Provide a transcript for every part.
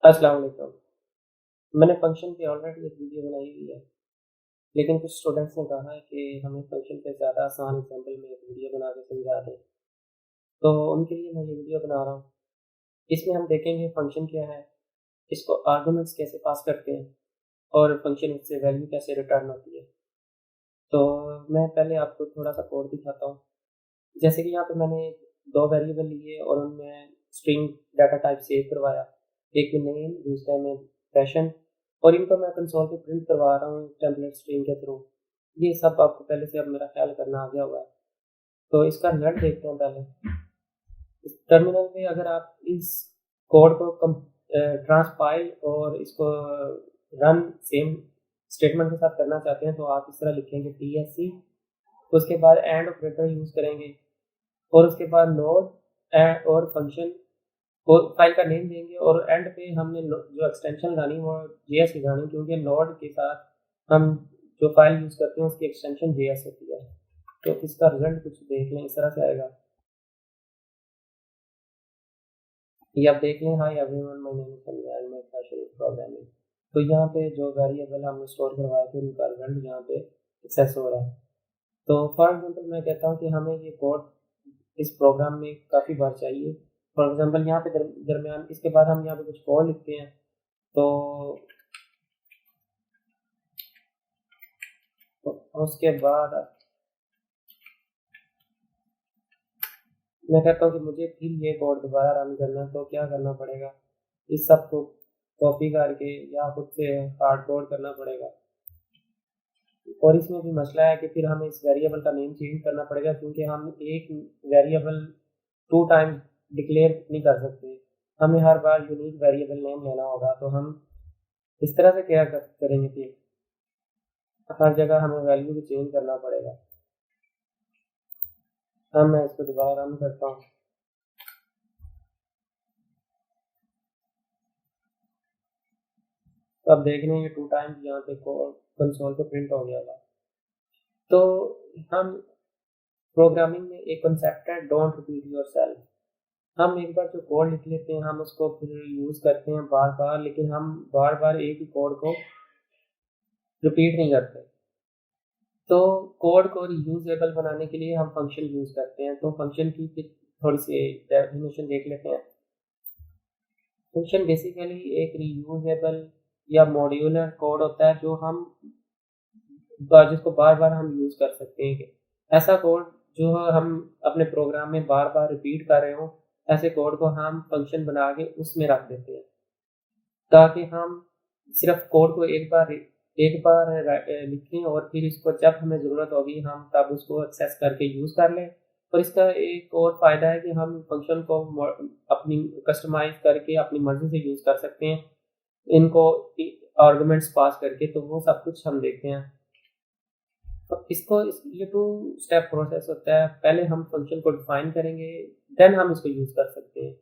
अस्सलाम वालेकुम। मैंने फ़ंक्शन पे ऑलरेडी एक वीडियो बनाई हुई है, लेकिन कुछ स्टूडेंट्स ने कहा है कि हमें फ़ंक्शन पे ज़्यादा आसान एग्ज़ाम्पल में एक वीडियो बना के समझा दें, तो उनके लिए मैं ये वीडियो बना रहा हूँ। इसमें हम देखेंगे फ़ंक्शन क्या है, इसको आर्गुमेंट्स कैसे पास करते हैं और फ़ंक्शन से वैल्यू कैसे रिटर्न होती है। तो मैं पहले आपको थोड़ा-सा कोड दिखाता हूँ। जैसे कि यहाँ पे मैंने 2 वेरिएबल लिए और उनमें स्ट्रिंग डाटा टाइप सेव करवाया। एक में नेम, दूसरे में पैशन और इनको मैं कंसोल पे प्रिंट करवा रहा हूँ टेम्पलेट स्ट्रिंग के थ्रू। ये सब आपको पहले से अब मेरा ख़्याल करना आ गया हुआ है। तो इसका रिज़ल्ट देखते हैं पहले। इस टर्मिनल में अगर आप इस कोड को ट्रांसपाइल और इसको रन सेम स्टेटमेंट के साथ करना चाहते हैं तो आप इस तरह लिखेंगे TSC, उसके बाद एंड ऑपरेटर यूज़ करेंगे और उसके बाद नोड और फंक्शन को फाइल का नेम देंगे और एंड पे हमने जो एक्सटेंशन लगानी है वो जेएस लगानी, क्योंकि नोड के साथ हम जो फाइल यूज़ करते हैं उसकी एक्सटेंशन जेएस होती है। तो इसका रिजल्ट कुछ देख लें, इस तरह से आएगा। ये आप देख लें, hi everyone, my name is Sanjay and my passion is programming. तो यहाँ पे जो वेरिएबल हमने स्टोर करवाए थे उनका रिजल्ट यहाँ पे एक्सेस हो रहा है। तो फॉर एग्जांपल मैं कहता हूँ कि हमें ये कोड इस प्रोग्राम में काफ़ी बार चाहिए। फॉर एग्जांपल यहाँ पे दरमियान इसके बाद हम यहाँ पे कुछ कोड लिखते हैं। तो उसके बाद मैं कहता हूँ कि मुझे फिर ये कोड दोबारा रन करना है, तो क्या करना पड़ेगा? इस सब को कॉपी करके या खुद से हार्ड कोड करना पड़ेगा। और इसमें भी मसला है कि फिर हमें इस वेरिएबल का नेम चेंज करना पड़ेगा, क्योंकि हम एक वेरिएबल 2 टाइम्स डिक्लेयर नहीं कर सकते। हमें हर बार यूनिक वेरिएबल नेम लेना होगा, तो हम इस तरह से क्या करेंगे फिर? हर जगह हमें वैल्यू भी चेंज करना पड़ेगा। अब मैं इसको दोबारा रन करता हूँ। तो अब देख रहे हैं ये 2 टाइम्स यहाँ पे कोड कंसोल पे प्रिंट हो गया था। तो हम प्रोग्रामिंग में एक कॉन्सेप्ट है डोंट रिपीट योरसेल्फ। हम एक बार जो कोड लिख लेते हैं हम उसको फिर यूज़ करते हैं बार-बार, लेकिन हम बार-बार एक ही कोड को रिपीट नहीं करते। तो कोड को रीयूजेबल बनाने के लिए हम फंक्शन यूज़ करते हैं। तो फंक्शन की फिर थोड़ी-सी डेफिनेशन देख लेते हैं। फंक्शन बेसिकली एक रीयूजेबल या मॉड्यूलर कोड होता है जो हम जिसको बार-बार हम यूज़ कर सकते हैं। ऐसा कोड जो हम अपने प्रोग्राम में बार-बार रिपीट कर रहे हों, ऐसे कोड को हम फंक्शन बना के उसमें रख देते हैं, ताकि हम सिर्फ़ कोड को एक बार लिखें और फिर इसको जब हमें ज़रूरत होगी हम तब उसको एक्सेस करके यूज़ कर लें। और इसका एक और फ़ायदा है कि हम फंक्शन को अपनी कस्टमाइज़ करके अपनी मर्ज़ी से यूज़ कर सकते हैं। इनको आर्गुमेंट्स पास करके, तो वो सब कुछ हम देखते हैं। तो ये 2 स्टेप प्रोसेस होता है। पहले हम फंक्शन को डिफाइन करेंगे, देन हम इसको यूज़ कर सकते हैं।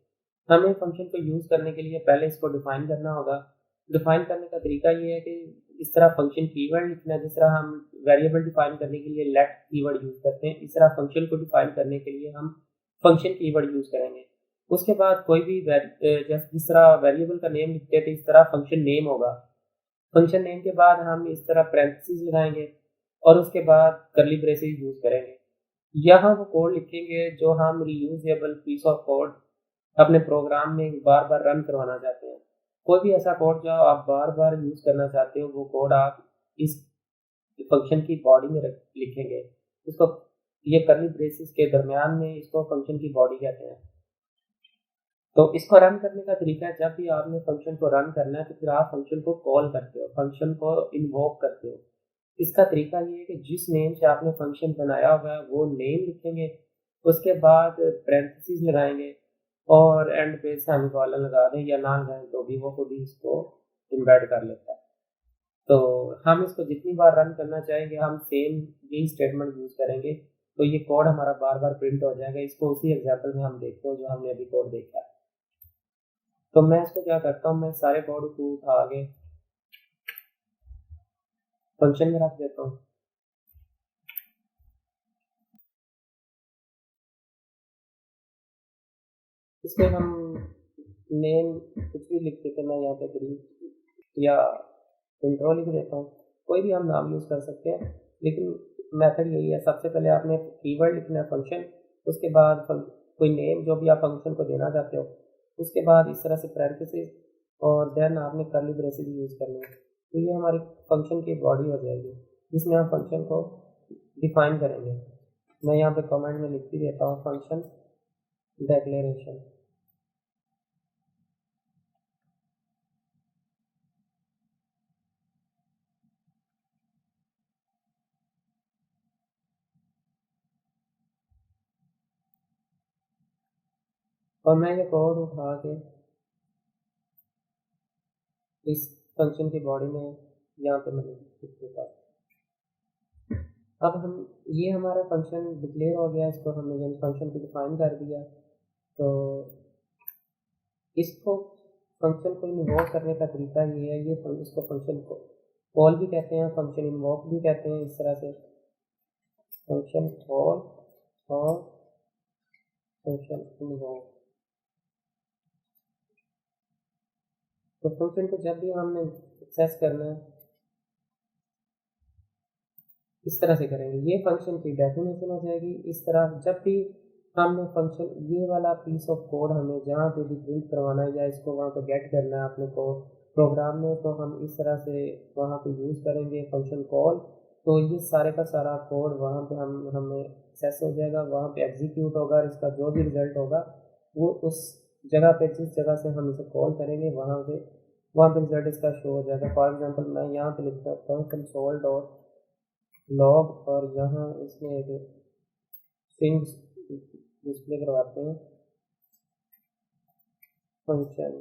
हमें फंक्शन को यूज़ करने के लिए पहले इसको डिफाइन करना होगा। डिफाइन करने का तरीका ये है कि इस तरह फंक्शन कीवर्ड लिखना है, जिस तरह हम वेरिएबल डिफाइन करने के लिए लेट कीवर्ड यूज़ करते हैं, इस तरह फंक्शन को डिफाइन करने के लिए हम फंक्शन कीवर्ड यूज़ करेंगे। उसके बाद कोई भी जिस तरह वेरिएबल का नेम लिखते थे, इस तरह फंक्शन नेम होगा। फंक्शन नेम के बाद हम इस तरह पैरेंथेसिस लगाएँगे और उसके बाद कर्ली ब्रेसेस यूज़ करेंगे। यहाँ वो कोड लिखेंगे जो हम रीयूजेबल पीस ऑफ कोड अपने प्रोग्राम में बार-बार रन करवाना चाहते हैं। कोई भी ऐसा कोड जो आप बार-बार यूज़ करना चाहते हो, वो कोड आप इस फंक्शन की बॉडी में लिखेंगे। इसको ये कर्ली ब्रेसेस के दरमियान में इसको फंक्शन की बॉडी कहते हैं। तो इसको रन करने का तरीका है, जब भी आपने फंक्शन को रन करना है तो फिर आप फंक्शन को कॉल करते हो, फंक्शन को इन्वोक करते हो। इसका तरीका ये है कि जिस नेम से आपने फंक्शन बनाया हुआ है वो नेम लिखेंगे, उसके बाद पैरेंथेसिस लगाएँगे और एंड पे सेमीकोलन लगा दें या ना लगाएँ तो भी वो खुद ही इसको एम्बेड कर लेता है। तो हम इसको जितनी बार रन करना चाहेंगे हम सेम यही स्टेटमेंट यूज़ करेंगे, तो ये कोड हमारा बार-बार प्रिंट हो जाएगा। इसको उसी एग्ज़ाम्पल में हम देखते हैं जो हमने अभी कोड देखा है। तो मैं इसको क्या करता हूँ, मैं सारे कोड को उठा के फंक्शन में रख देता हूँ। इसमें हम नेम कुछ भी लिख देते हैं, मैं यहाँ पे ग्रीक या इंट्रो लिख देता हूँ, कोई भी हम नाम यूज़ कर सकते हैं, लेकिन मेथड यही है। सबसे पहले आपने कीवर्ड लिखना है फंक्शन, उसके बाद कोई नेम जो भी आप फंक्शन को देना चाहते हो, उसके बाद इस तरह से पैरेंथेसिस और देन आपने कर्ली ब्रेसेस यूज़ करने हैं। तो ये हमारी फंक्शन की बॉडी हो जाएगी जिसमें हम फंक्शन को डिफाइन करेंगे। मैं यहाँ पे कमेंट में लिख भी देता हूँ फंक्शन डेक्लेरेशन। और मैं ये कोड उठा के इस फंक्शन की बॉडी में यहाँ पे मैंने लिख देता हूँ। अब हम ये हमारा फंक्शन डिक्लेयर हो गया, इसको हमने यानी फंक्शन को डिफाइन कर दिया। तो इसको फंक्शन को इन्वोक करने का तरीका ये है, ये इसको फंक्शन को कॉल भी कहते हैं, फंक्शन इन्वोक भी कहते हैं। इस तरह से फंक्शन कॉल और फंक्शन इन्वोक। तो फंक्शन को जब भी हमने एक्सेस करना है इस तरह से करेंगे। ये फंक्शन की डेफिनेशन हो जाएगी। इस तरह जब भी हमने फंक्शन ये वाला पीस ऑफ कोड हमें जहाँ पे भी प्रिंट करवाना है या इसको वहाँ पे गेट करना है अपने को प्रोग्राम में, तो हम इस तरह से वहाँ पे यूज़ करेंगे फंक्शन कॉल। तो ये सारे का सारा कोड वहाँ पे हमें एक्सेस हो जाएगा, वहाँ पे एग्जीक्यूट होगा और इसका जो भी रिजल्ट होगा वो उस जगह पे जिस जगह से हम इसे कॉल करेंगे वहाँ पे रिजल्ट इसका शो हो जाएगा। फॉर एग्जाम्पल मैं यहाँ पे लिख सकता हूँ कंसोल डॉट लॉग और यहाँ इसमें एक स्ट्रिंग डिस्प्ले करवाते हैं फंक्शन।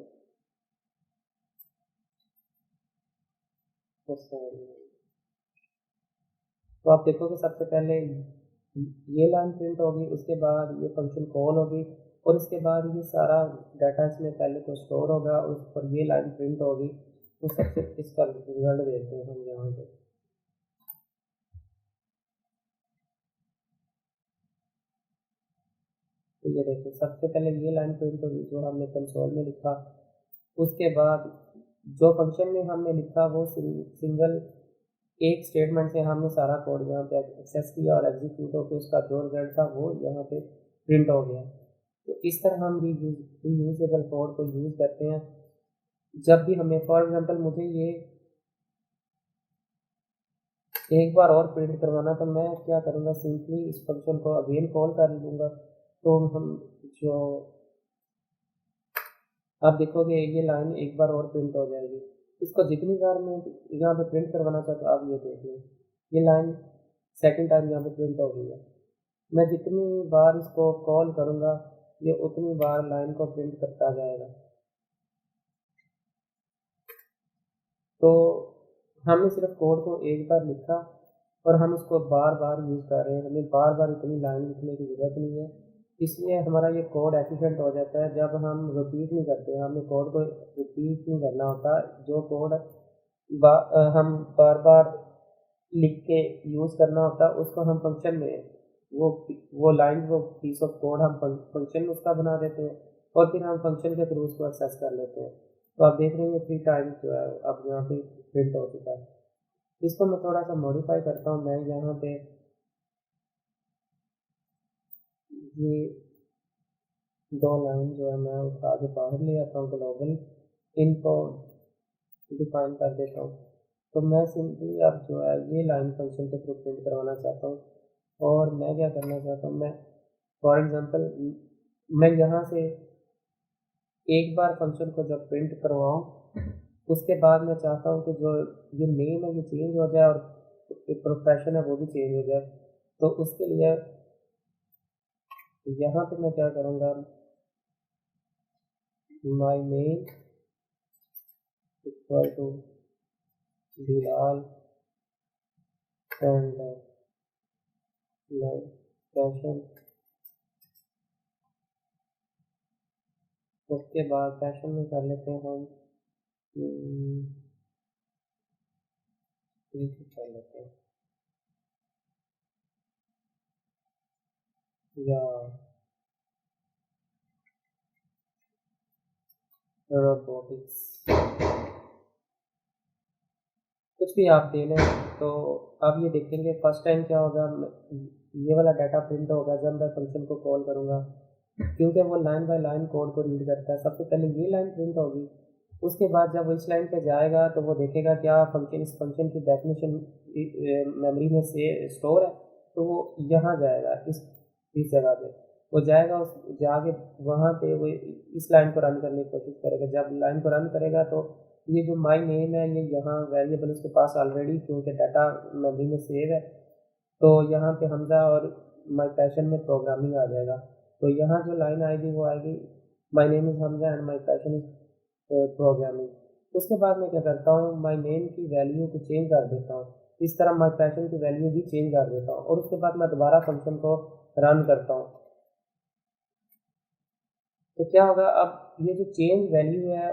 तो आप देखोगे सबसे पहले ये लाइन प्रिंट होगी, उसके बाद ये फंक्शन कॉल होगी और इसके बाद ये सारा डाटा इसमें पहले तो स्टोर होगा और उस पर ये लाइन प्रिंट होगी। तो सबसे इसका रिजल्ट देखते हैं हम यहाँ पे। तो ये देखिए सबसे पहले ये लाइन प्रिंट होगी जो हमने कंसोल में लिखा, उसके बाद जो फंक्शन में हमने लिखा वो सिंगल एक स्टेटमेंट से हमने सारा कोड यहाँ पे एक्सेस किया और एग्जीक्यूट होकर उसका जो रिजल्ट था वो यहाँ पे प्रिंट हो गया। तो इस तरह हम रीयूजेबल कोड को यूज़ करते हैं जब भी हमें, फॉर एग्जांपल मुझे ये एक बार और प्रिंट करवाना, तो मैं क्या करूँगा, सिंपली इस फंक्शन को अगेन कॉल कर लूँगा। तो हम जो आप देखोगे ये लाइन एक बार और प्रिंट हो जाएगी। इसको जितनी बार मैं यहाँ पे प्रिंट करवाना चाहता हूँ आप ये देख लें, ये लाइन सेकंड टाइम यहाँ पे प्रिंट हो गई है। मैं जितनी बार इसको कॉल करूँगा ये उतनी बार लाइन को प्रिंट करता जाएगा। तो हमने सिर्फ कोड को एक बार लिखा और हम इसको बार बार यूज़ कर रहे हैं, हमें बार बार इतनी लाइन लिखने की ज़रूरत नहीं है। इसलिए हमारा ये कोड एफिशिएंट हो जाता है जब हम रिपीट नहीं करते, हमें कोड को रिपीट नहीं करना होता। जो कोड हम बार बार लिख के यूज़ करना होता है उसको हम फंक्शन में वो वो पीस ऑफ कोड हम फंक्शन में उसका बना देते हैं और फिर हम फंक्शन के थ्रू उसको एक्सेस कर लेते हैं। तो आप देख रहे हैं 3 टाइम्स जो है अब यहाँ पे प्रिंट हो चुका है। इसको मैं थोड़ा सा मॉडिफाई करता हूँ। मैं यहाँ पे ये 2 लाइन जो है मैं उठा के बाहर ले आता हूँ, ग्लोबल इनको डिफाइन कर देता हूँ। तो मैं सिंपली अब जो है ये लाइन फंक्शन के थ्रू प्रिंट करवाना चाहता हूँ और मैं क्या करना चाहता हूँ, मैं फॉर एग्जांपल मैं यहाँ से एक बार फंक्शन को जब प्रिंट करवाऊँ उसके बाद मैं चाहता हूँ कि जो ये नेम है ये चेंज हो जाए और प्रोफेशन है वो भी चेंज हो जाए। तो उसके लिए यहाँ पे मैं क्या करूँगा, my name equal to Bilal and my fashion. उसके बाद फैशन में कर लेते हैं हम कर लेते हैं या रोबोटिक्स कुछ भी आप दे लें, तो आप ये देखेंगे फर्स्ट टाइम क्या होगा, ये वाला डाटा प्रिंट होगा जब मैं फंक्शन को कॉल करूँगा, क्योंकि वो लाइन बाय लाइन कोड को रीड करता है। सबसे पहले ये लाइन प्रिंट होगी, उसके बाद जब वो इस लाइन पे जाएगा तो वो देखेगा क्या फंक्शन, इस फंक्शन की डेफिनेशन मेमोरी में से स्टोर है, तो वो यहाँ जाएगा, इस जगह पे वो जाएगा, उस जाके वहाँ पे वो इस लाइन को रन करने की कोशिश करेगा। जब लाइन को रन करेगा तो ये जो माई नेम है ये यहाँ वेरिएबल उसके पास ऑलरेडी, क्योंकि डाटा मेमोरी में सेव है, तो यहाँ पे हमजा और माई पैशन में प्रोग्रामिंग आ जाएगा। तो यहाँ जो लाइन आएगी वो आएगी my name is Hamza and my passion is programming. उसके बाद मैं क्या करता हूँ, माई नेम की वैल्यू को चेंज कर देता हूँ, इस तरह माई पैशन की वैल्यू भी चेंज कर देता हूँ, और उसके बाद मैं दोबारा फंक्शन को रन करता हूँ। तो क्या होगा, अब ये जो चेंज वैल्यू है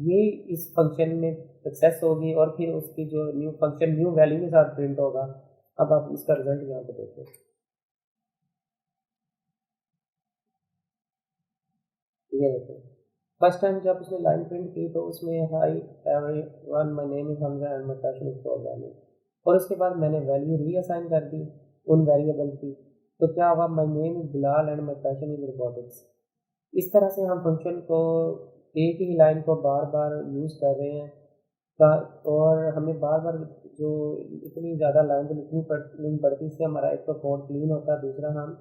ये इस फंक्शन में सक्सेस होगी, और फिर उसकी जो न्यू फंक्शन न्यू वैल्यू के साथ प्रिंट होगा। अब आप इसका रिजल्ट यहाँ पे देखो, ये देखो फर्स्ट टाइम जब उसने लाइन प्रिंट की तो उसमें high everyone my name is Hamza and my passion is programming, और उसके बाद मैंने वैल्यू रीअसाइन कर दी उन वेरिएबल की। तो क्या हुआ, my name is Bilal and my passion is robotics. इस तरह से हम फंक्शन को एक ही लाइन को बार बार यूज़ कर रहे हैं, और हमें बार बार जो इतनी ज़्यादा लाइन तो नहीं पड़ती, इससे हमारा एक तो कोड क्लीन होता है, दूसरा हम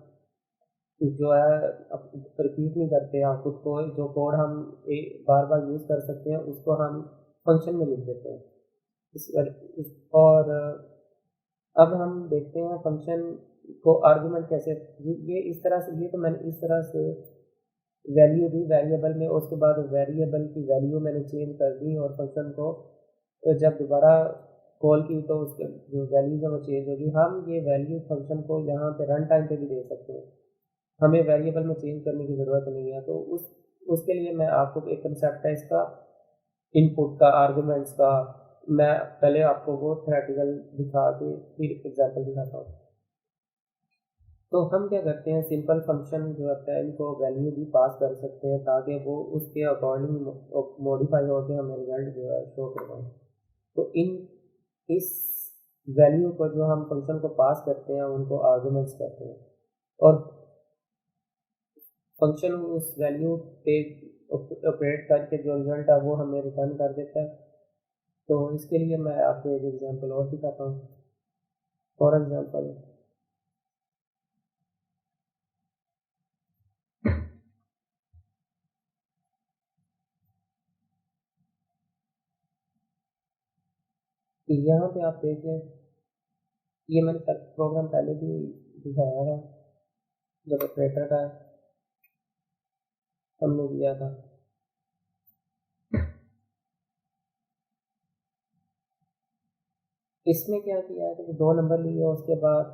जो है रिपीट नहीं करते हैं खुद को, जो कोड हम बार बार यूज़ कर सकते हैं उसको हम फंक्शन में लिख देते हैं। और अब हम देखते हैं फंक्शन को आर्गुमेंट कैसे, ये इस तरह से, ये तो मैंने इस तरह से वैल्यू दी वेरिएबल में, उसके बाद वेरिएबल की वैल्यू मैंने चेंज कर दी, और फंक्शन को जब दोबारा कॉल की तो उसके जो वैल्यूज है वो चेंज होगी। हम ये वैल्यू फंक्शन को यहाँ पे रन टाइम पे भी दे सकते हैं, हमें वेरिएबल में चेंज करने की ज़रूरत नहीं है। तो उसके लिए मैं आपको एक कंसेप्ट है इसका, इनपुट का, आर्गुमेंट्स का, मैं पहले आपको वो थ्योरेटिकल दिखा के फिर एग्जांपल दिखाता हूँ। तो हम क्या करते हैं, सिंपल फंक्शन जो होता है इनको वैल्यू भी पास कर सकते हैं ताकि वो उसके अकॉर्डिंग मॉडिफाई होकर हमें रिजल्ट जो है शो करवाएं। तो इस वैल्यू को जो हम फंक्शन को पास करते हैं उनको आर्गुमेंट्स कहते हैं, और फंक्शन उस वैल्यू पे ऑपरेट करके जो रिजल्ट है वो हमें रिटर्न कर देता है। तो इसके लिए मैं आपको एक एग्जांपल और दिखाता हूँ। फॉर एग्जांपल यहाँ पे आप देख लें, ये मैंने प्रोग्राम पहले भी दिखाया था जब ऑपरेटर का हमने दिया था। इसमें क्या किया है कि दो नंबर लिए, उसके बाद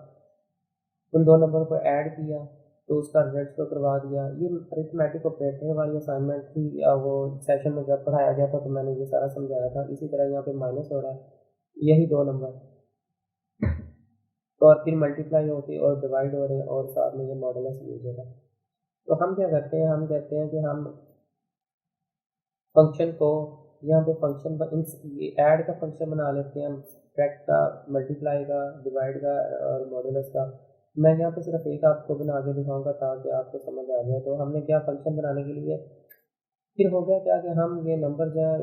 उन दो नंबर को ऐड किया तो उसका रिजल्ट शो करवा दिया। ये अरिथमेटिक ऑपरेटर वाली असाइनमेंट थी, या वो सेशन में जब पढ़ाया गया था तो मैंने ये सारा समझाया था। इसी तरह यहाँ पे माइनस हो रहा है, यही दो नंबर, तो और फिर मल्टीप्लाई होते और डिवाइड हो रहे हैं, और साथ में ये मॉडुलस यूज हो रहा है। तो हम क्या करते हैं, हम कहते हैं कि हम फंक्शन को यहाँ पे फंक्शन ऐड का फंक्शन बना लेते हैं, सब्ट्रैक्ट का, मल्टीप्लाई का, डिवाइड का और मॉडुलस का। मैं यहाँ पे सिर्फ एक आपको बना के दिखाऊंगा ताकि आपको समझ आ जाए। तो हमने क्या फंक्शन बनाने के लिए फिर हो गया क्या कि हम ये नंबर जो है,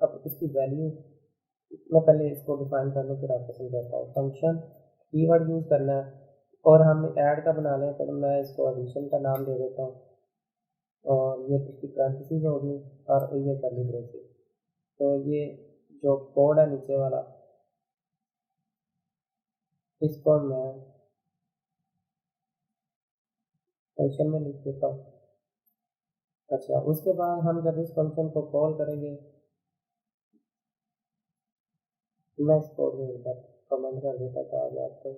अब उसकी वैल्यू, मैं पहले इसको डिफाइन कर लूँ फिर आपको समझाता हूँ। फंक्शन कीवर्ड यूज़ करना है, और हम ऐड का बना लें, तो मैं इसको एडिशन का नाम दे देता हूँ, और ये इसकी पैरेंथेसिस होगी, और ये कर्ली ब्रेसेस। तो ये जो कोड है नीचे वाला, इसको मैं फंक्शन में लिख देता हूँ। अच्छा, उसके बाद हम जब इस फंक्शन को कॉल करेंगे, मैं इस कोड में कमेंट कर देता था आगे आपको।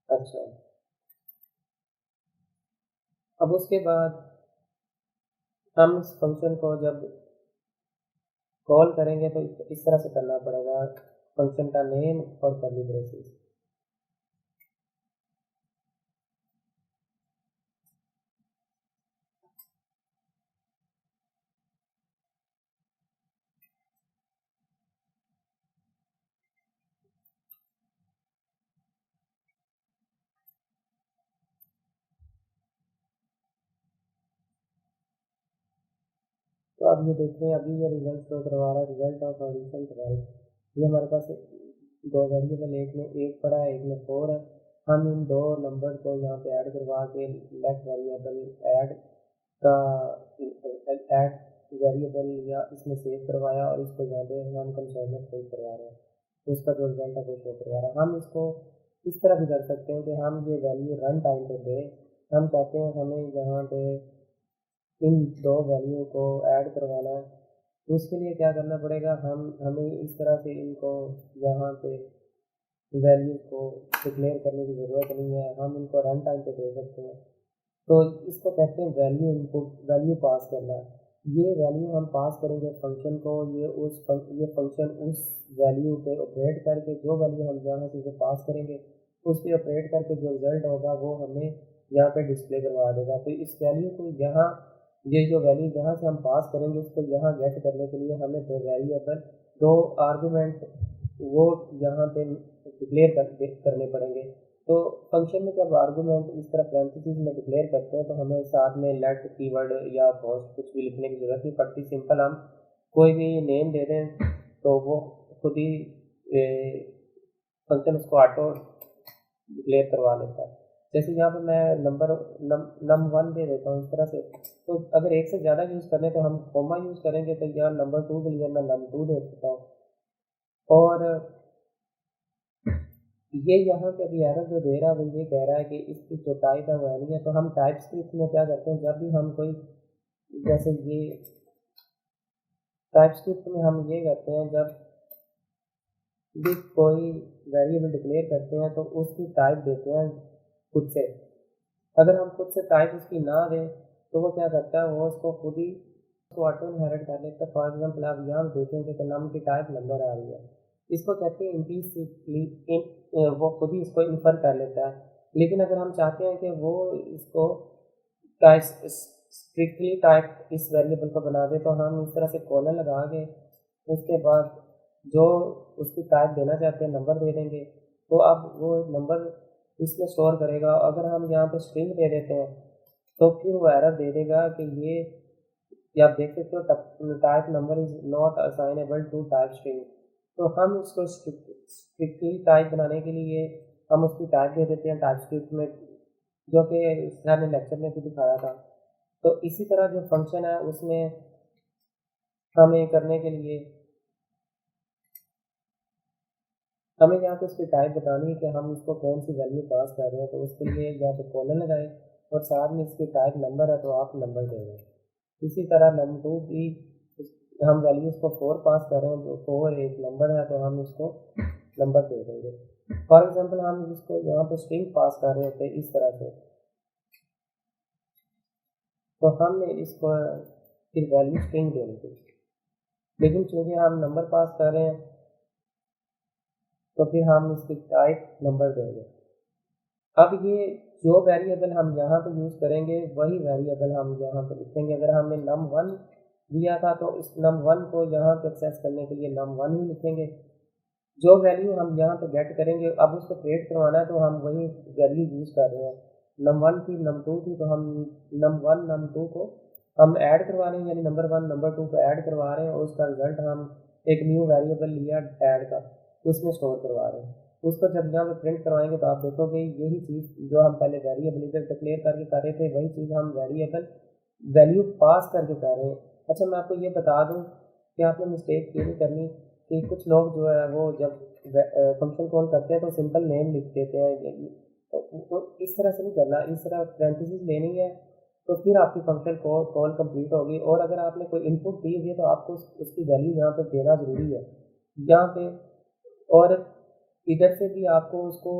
अच्छा, अब उसके बाद हम इस फंक्शन को जब कॉल करेंगे तो इस तरह से करना पड़ेगा, फंक्शन का नेम और कर्ली ब्रेसेस। आप ये देखें, अभी ये रिजल्ट शो करवा रहा है, रिजल्ट ऑफ एडिशन 12। ये हमारे पास दो वेरिएबल, एक में 8 पड़ा है, एक में 4 है। हम इन दो नंबर को यहाँ पे ऐड करवा के लेट वेरिएबल ऐड का ऐड वेरिएबल या इसमें सेव करवाया और इसको यहाँ पे हम कंसोल में सेव करवा रहे हैं, तो उसका जो रिजल्ट है वो शो करवा रहा है। हम इसको इस तरह भी कर सकते हैं कि हम ये वैल्यू रन टाइम पे दें। हम चाहते हैं हमें यहाँ पे इन दो वैल्यू को ऐड करवाना है, तो उसके लिए क्या करना पड़ेगा, हमें इस तरह से इनको यहाँ पे वैल्यू को डिक्लेयर करने की ज़रूरत नहीं है, हम इनको रन टाइम पे दे सकते हैं। तो इसको कहते हैं वैल्यू इनपुट, वैल्यू पास करना। ये वैल्यू हम पास करेंगे फंक्शन को, ये फंक्शन उस वैल्यू पे ऑपरेट करके जो वैल्यू हम यहाँ से पास करेंगे उस पर ऑपरेट करके जो रिजल्ट होगा वो हमें यहाँ पे डिस्प्ले करवा देगा। तो इस वैल्यू को यहाँ, ये जो वैल्यू यहाँ से हम पास करेंगे इसको यहाँ गेट करने के लिए हमें दो वेरिएबल, दो आर्गूमेंट वो यहाँ पे डिक्लेयर करने पड़ेंगे। तो फंक्शन में जब आर्गूमेंट इस तरह पैरेंथेसिस में डिक्लेयर करते हैं तो हमें साथ में लेट कीवर्ड या पोस्ट कुछ भी लिखने की जरूरत नहीं पड़ती। सिंपल हम कोई भी नेम दे दें तो वो खुद ही फंक्शन उसको ऑटो डिक्लेयर करवा लेता है। जैसे यहाँ पर मैं num1 दे देता हूँ इस तरह से। तो अगर एक से ज़्यादा यूज़ करने तो हम कोमा यूज़ करेंगे, तो यहाँ num2 के लिए मैं num2 दे देता हूँ। और ये यहाँ पे अभी एरर जो दे रहा है वो ये कह रहा है कि इसकी जो टाइप है वो नहीं है। तो हम टाइप स्क्रिप्ट में क्या करते हैं, जब भी हम कोई, जैसे ये टाइप स्क्रिप्ट में हम ये करते हैं, जब भी कोई वेरिएबल डिक्लेयर करते हैं तो उसकी टाइप देते हैं खुद से। अगर हम खुद से टाइप उसकी ना दें तो वो क्या करता है, वो उसको खुद ही उसको ऑटो इनहेरिट कर लेता है। फॉर एग्जाम्पल आप यहाँ देखेंगे कि नम की टाइप नंबर आ रही है, इसको कहते हैं इम्प्लिसिटली वो खुद ही इसको इन्फर कर लेता है। लेकिन अगर हम चाहते हैं कि वो इसको स्ट्रिक्टली टाइप इस वेरिएबल को बना दे तो हम इस तरह से कॉलन लगा के उसके बाद जो उसकी टाइप देना चाहते हैं नंबर दे देंगे, तो अब वो नंबर इसमें स्टोर करेगा। अगर हम यहाँ पे स्ट्रिंग दे देते हैं तो फिर वो एरर दे देगा कि ये आप देख सकते हो type number is not assignable to type string. तो हम उसको स्ट्रिक्टली टाइप बनाने के लिए हम उसकी टाइप दे देते हैं टाइप स्क्रिप्ट में, जो कि सर ने लेक्चर में भी दिखाया था। तो इसी तरह जो फंक्शन है उसमें हमें करने के लिए हमें यहाँ पे उसकी टाइप बतानी है कि हम इसको कौन सी वैल्यू पास कर रहे हैं। तो उसके लिए यहाँ पे कॉलन लगाए और साथ में इसकी टाइप नंबर है तो आप नंबर दे दें। इसी तरह num2 भी हम वैल्यू इसको 4 पास कर रहे हैं, तो 4 एक नंबर है तो हम इसको नंबर दे देंगे। फॉर एग्जांपल हम इसको यहाँ पे स्ट्रिंग पास कर रहे होते हैं इस तरह से, तो हमने इसको फिर वैल्यू स्ट्रिंग देनी थी, लेकिन चूँकि हम नंबर पास कर रहे हैं तो फिर हम इसकी टाइप नंबर देंगे। अब ये जो वेरिएबल हम यहाँ पे यूज़ करेंगे वही वेरिएबल हम यहाँ पे लिखेंगे। अगर हमने num1 दिया था तो इस num1 को यहाँ पे एक्सेस करने के लिए num1 ही लिखेंगे। जो वैल्यू हम यहाँ पे गेट करेंगे अब उसको क्रिएट करवाना है तो हम वही वैल्यू यूज़ कर रहे हैं। num1 थी num2 थी, तो हम num1 num2 को हम ऐड करवा रहे हैं, यानी नंबर 1 नंबर 2 को ऐड करवा रहे हैं और उसका रिजल्ट हम एक न्यू वेरिएबल लिया ऐड का, उसमें स्टोर करवा रहे हैं। उसको जब यहाँ पे प्रिंट करवाएंगे तो आप देखोगे यही चीज़ जो हम पहले वेरिएबल इधर डिक्लेयर करके कर रहे थे वही चीज़ हम वेरिएबल वैल्यू पास करके कर रहे हैं। अच्छा, मैं आपको ये बता दूं कि आपने मिस्टेक ये नहीं करनी कि कुछ लोग जो है वो जब फंक्शन कॉल करते हैं तो सिंपल नेम लिख देते हैं। तो इस तरह से नहीं करना, इस तरह पैरेंथेसिस लेनी है तो फिर आपकी फंक्शन कॉल कंप्लीट होगी। और अगर आपने कोई इनपुट दी हुई है तो आपको उसकी वैल्यू यहाँ पे देना ज़रूरी है यहाँ पे। और इधर से भी आपको उसको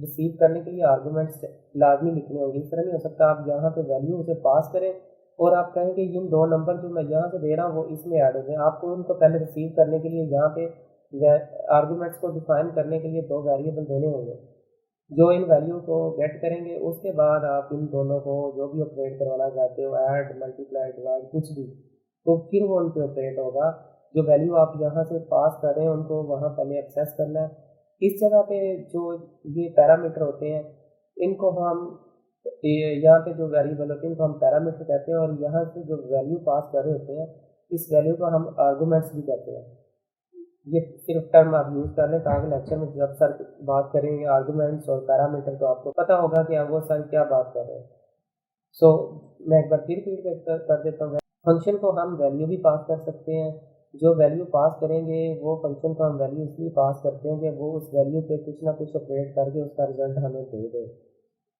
रिसीव करने के लिए आर्गूमेंट्स लाजमी लिखने होंगे। इस तरह नहीं हो सकता आप यहाँ पे वैल्यू उसे पास करें और आप कहें कि इन दो नंबर जो मैं यहाँ से दे रहा हूँ वो इसमें ऐड हो गए। आपको उनको पहले रिसीव करने के लिए यहाँ पे आर्गूमेंट्स को डिफाइन करने के लिए दो वेरिएबल देने होंगे जो इन वैल्यू को गेट करेंगे। उसके बाद आप इन दोनों को जो भी ऑपरेट करवाना चाहते हो, ऐड, मल्टीप्लाई, डिवाइड, कुछ भी, तो फिर वो उन पर ऑपरेट होगा। जो वैल्यू आप यहाँ से पास कर रहे हैं उनको वहाँ पहले एक्सेस करना है। इस जगह पे जो ये पैरामीटर होते हैं इनको हम यहाँ पे जो वेरिएबल होते हैं इनको हम पैरामीटर कहते हैं, और यहाँ से जो वैल्यू पास कर रहे होते हैं इस वैल्यू को हम आर्गूमेंट्स भी कहते हैं। ये सिर्फ टर्म आप यूज़ कर लें ताकि लेक्चर में जब सर बात करेंगे आर्गूमेंट्स और पैरामीटर तो आपको पता होगा कि अब वो सर क्या बात कर रहे हैं। सो मैं एक बार फिर रिपीट कर देता हूँ। फंक्शन को हम वैल्यू भी पास कर सकते हैं। जो वैल्यू पास करेंगे वो फंक्शन को हम वैल्यू इसलिए पास करते हैं कि वो उस वैल्यू पे कुछ ना कुछ ऑपरेट करके उसका रिजल्ट हमें दे दे।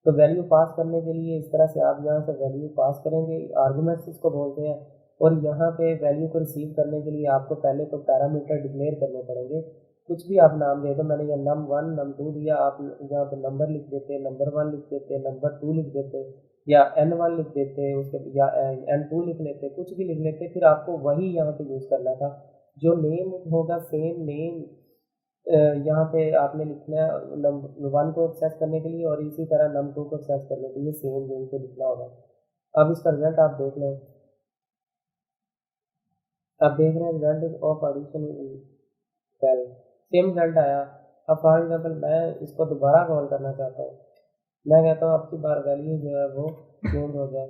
तो वैल्यू पास करने के लिए इस तरह से आप यहाँ से वैल्यू पास करेंगे, आर्गूमेंट्स इसको बोलते हैं। और यहाँ पे वैल्यू को रिसीव करने के लिए आपको पहले तो पैरामीटर डिक्लेयर करने पड़ेंगे। कुछ भी आप नाम दे दो, मैंने यहाँ num1 num2 दिया, आप यहाँ पे नंबर लिख देते, नंबर 1 लिख देते, नंबर 2 लिख देते, या n1 लिख देते, उसके या n2 लिख लेते, कुछ भी लिख लेते। फिर आपको वही यहाँ पे यूज़ करना था। जो नेम होगा सेम नेम यहाँ पे आपने लिखना है num1 को एक्सेस करने के लिए, और इसी तरह num2 को एक्सेस करने के लिए सेम नेम को लिखना होगा। अब इसका रिजल्ट आप देख लें। अब देख रहे हैं result of addition well same result आया। अब फॉर एग्जाम्पल मैं इसको दोबारा कॉल करना चाहता हूँ। मैं कहता हूँ अब की बार वैल्यू जो है वो चेंज हो जाए।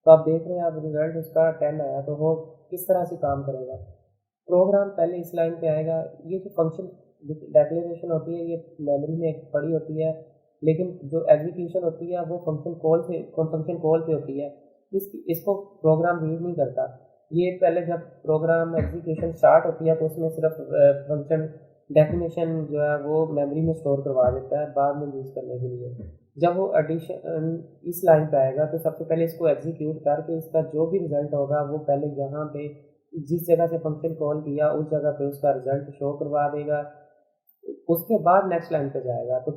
तो आप देख रहे हैं अब रिजल्ट उसका 10 आया। तो वो किस तरह से काम करेगा। प्रोग्राम पहले इस लाइन पे आएगा। ये जो फंक्शन डेक्लेरेशन होती है ये मेमोरी में पड़ी होती है, लेकिन जो एग्जीक्यूशन होती है वो फंक्शन कॉल पे होती है। इसको प्रोग्राम रीड नहीं करता। ये पहले जब प्रोग्राम एग्जीक्यूशन स्टार्ट होती है तो उसमें सिर्फ फंक्शन डेफिनेशन जो है वो मेमोरी में स्टोर करवा देता है बाद में यूज़ करने के लिए। जब वो एडिशन इस लाइन पे आएगा तो सबसे पहले इसको एग्जीक्यूट करके इसका जो भी रिजल्ट होगा वो पहले यहाँ पे जिस जगह से फंक्शन कॉल किया उस जगह पे उसका रिजल्ट शो करवा देगा। उसके बाद नेक्स्ट लाइन पे जाएगा। तो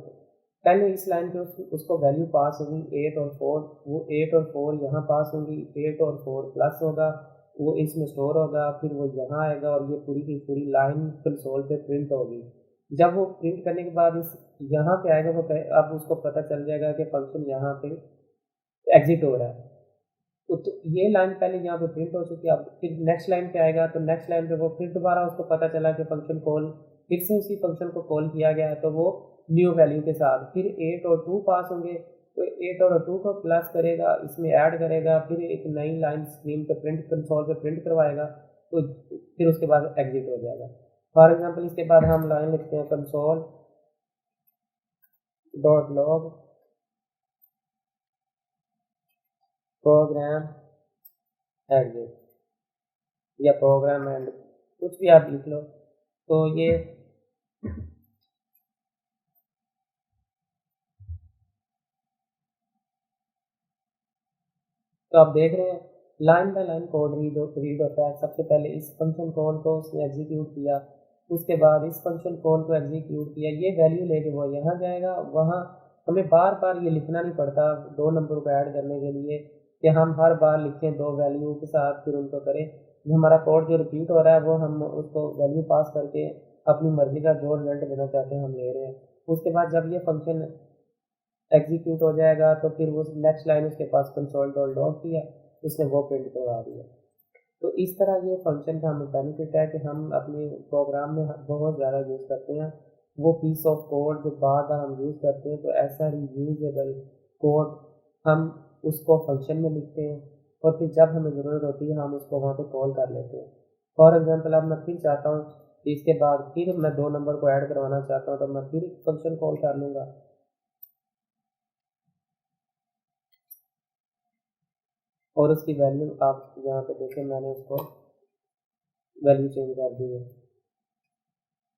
पहले इस लाइन पे उसको वैल्यू पास होगी 8 और 4, वो 8 और 4 यहाँ पास होंगी, 8 और 4 प्लस होगा, वो इसमें स्टोर होगा, फिर वो यहाँ आएगा और ये पूरी की पूरी लाइन कंसोल पे प्रिंट होगी। जब वो प्रिंट करने के बाद इस यहाँ पे आएगा वो अब उसको पता चल जाएगा कि फंक्शन यहाँ पे एग्जिट हो रहा है। तो ये लाइन पहले यहाँ पे प्रिंट हो चुकी है। अब फिर नेक्स्ट लाइन पे आएगा तो नेक्स्ट लाइन पे वो फिर दोबारा उसको पता चला कि फंक्शन कॉल फिर से उसी फंक्शन को कॉल किया गया है, तो वो न्यू वैल्यू के साथ फिर 8 और 2 पास होंगे। तो 8 और 2 को प्लस करेगा, इसमें ऐड करेगा, फिर एक नई लाइन स्क्रीन पे प्रिंट कंसोल पे प्रिंट करवाएगा। तो फिर उसके बाद एग्जिट हो जाएगा। फॉर एग्जाम्पल इसके बाद हम लाइन लिखते हैं console dot log program exit या प्रोग्राम एंड कुछ भी आप लिख लो। तो ये तो आप देख रहे हैं line by line code read होता है। सबसे पहले इस फंक्शन कॉल को उसने एग्जीक्यूट किया, उसके बाद इस फंक्शन कॉल को एग्जीक्यूट किया, ये वैल्यू लेके वो यहाँ जाएगा। वहाँ हमें बार बार ये लिखना नहीं पड़ता 2 नंबर को ऐड करने के लिए कि हम हर बार लिखें 2 वैल्यू के साथ फिर उनको करें। हमारा कोड जो रिपीट हो रहा है वो हम उसको वैल्यू पास करके अपनी मर्जी का जो रिजल्ट देना चाहते हैं हम ले रहे हैं। उसके बाद जब ये फंक्शन एग्जीक्यूट हो जाएगा तो फिर वो नेक्स्ट लाइन उसके पास कंसोल डॉट लॉग किया, उसने वो प्रिंट करवा दिया। तो इस तरह ये फंक्शन का हमें बेनिफिट है कि हम अपने प्रोग्राम में बहुत ज़्यादा यूज़ करते हैं। वो पीस ऑफ कोड जो बार बार हम यूज़ करते हैं तो ऐसा रीयूजेबल कोड हम उसको फंक्शन में लिखते हैं और फिर जब हमें ज़रूरत होती है हम उसको वहाँ पे कॉल कर लेते हैं। फॉर एग्जांपल अब मैं फिर चाहता हूँ कि इसके बाद फिर मैं 2 नंबर को ऐड करवाना चाहता हूँ तो मैं फिर फंक्शन कॉल कर लूँगा। और उसकी वैल्यू आप यहाँ पे देखें, मैंने उसको वैल्यू चेंज कर दी है।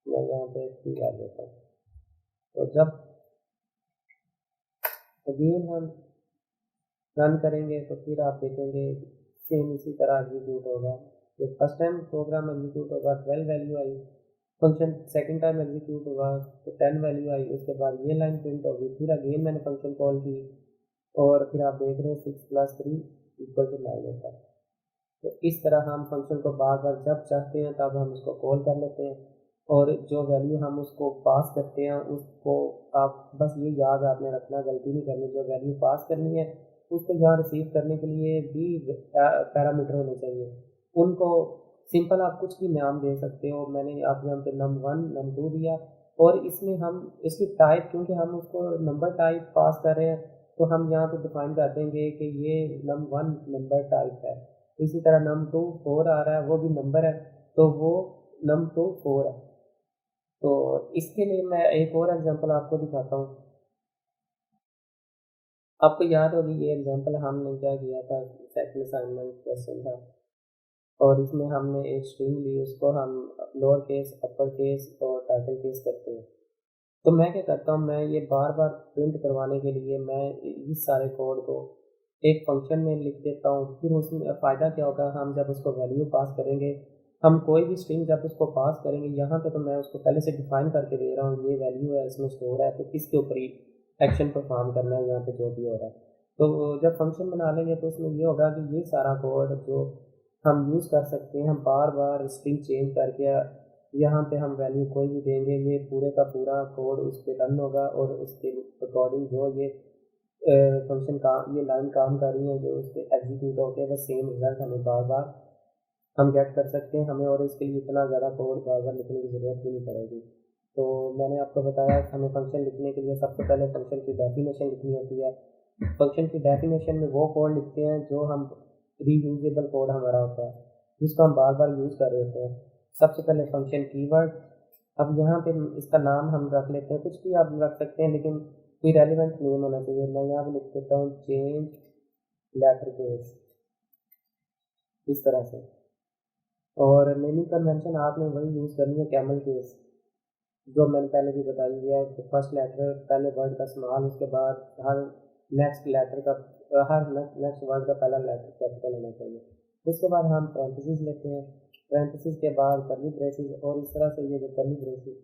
मैं यहाँ पे 3 कर देता हूँ। तो जब अगेन हम रन करेंगे तो फिर आप देखेंगे सेम इसी तरह एग्जीक्यूट होगा। तो फर्स्ट टाइम प्रोग्राम एग्जीक्यूट होगा 12 वैल्यू आई, फंक्शन सेकंड टाइम एग्जीक्यूट हुआ तो 10 वैल्यू आई, उसके बाद ये लाइन प्रिंट होगी, फिर अगेन मैंने फंक्शन कॉल की और फिर आप देख रहे हैं 6 + 3 = 9 होता है। तो इस तरह हम फंक्शन को बार बार जब चाहते हैं तब हम उसको कॉल कर लेते हैं और जो वैल्यू हम उसको पास करते हैं उसको आप बस ये याद आपने रखना, गलती नहीं करनी। जो वैल्यू पास करनी है उसको यहाँ रिसीव करने के लिए भी पैरामीटर होने चाहिए। उनको सिंपल आप कुछ भी नाम दे सकते हो। मैंने आप यहाँ पे num1 num2 दिया, और इसमें हम इसकी टाइप, क्योंकि हम उसको नंबर टाइप पास कर रहे हैं, तो हम यहाँ पे डिफाइन कर देंगे कि ये num1 नंबर टाइप है। इसी तरह num2 4 आ रहा है, वो भी नंबर है, तो वो num2 4 है। तो इसके लिए मैं एक और एग्जांपल आपको दिखाता हूँ। आपको याद होगी ये एग्जांपल हमने क्या किया था, सेकंड असाइनमेंट क्वेश्चन था, और इसमें हमने एक स्ट्रिंग ली, उसको हम लोअर केस, अपर केस और टाइटल केस करते हैं। तो मैं क्या करता हूँ, मैं ये बार बार प्रिंट करवाने के लिए मैं इस सारे कोड को एक फंक्शन में लिख देता हूँ। फिर उसमें फ़ायदा क्या होगा, हम जब उसको वैल्यू पास करेंगे, हम कोई भी स्ट्रिंग जब उसको पास करेंगे, यहाँ पे तो मैं उसको पहले से डिफाइन करके दे रहा हूँ, ये वैल्यू है, इसमें स्टोर है, तो इसके ऊपर ही एक्शन परफॉर्म करना है, यहाँ पे जो भी हो रहा है। तो जब फंक्शन बना लेंगे तो उसमें ये होगा कि ये सारा कोड जो हम यूज़ कर सकते हैं, हम बार बार स्ट्रिंग चेंज करके यहाँ पे हम वैल्यू कोई भी देंगे, ये पूरे का पूरा कोड उस पर रन होगा, और उसके अकॉर्डिंग जो ये फंक्शन का ये लाइन काम कर रही है, जो उस पर एग्जीक्यूट होकर बस सेम रिजल्ट हमें बार बार हम गेट कर सकते हैं। हमें और इसके लिए इतना ज़्यादा कोड बार बार लिखने की ज़रूरत भी नहीं पड़ेगी। तो मैंने आपको बताया कि हमें फंक्शन लिखने के लिए सबसे पहले फंक्शन की डेफिनेशन लिखनी होती है। फंक्शन की डेफिनेशन में वो कोड लिखते हैं जो हम रीयूजेबल कोड हमारा होता है, जिसको हम बार बार यूज़ कर रहे होते हैं। सबसे पहले फंक्शन कीवर्ड, अब यहाँ पे इसका नाम हम रख लेते हैं, कुछ भी आप रख सकते हैं, लेकिन कोई रेलिवेंट नेम होना चाहिए। मैं यहाँ पे लिख देता हूँ चेंज लेटर केस, इस तरह से। और नेमिंग कन्वेंशन आपने वही यूज़ करनी है, कैमल केस, जो मैंने पहले भी बताई है। तो फर्स्ट लेटर पहले वर्ड का स्मॉल, उसके बाद हर नेक्स्ट लेटर का हर नेक्स्ट वर्ड का पहला लेटर कैपिटल होना चाहिए। उसके बाद हम पैरेंथेसिस लेते हैं, पैरेंथेसिस के बाद कर्ली ब्रेसेस, और इस तरह से ये जो कर्ली ब्रेसेस,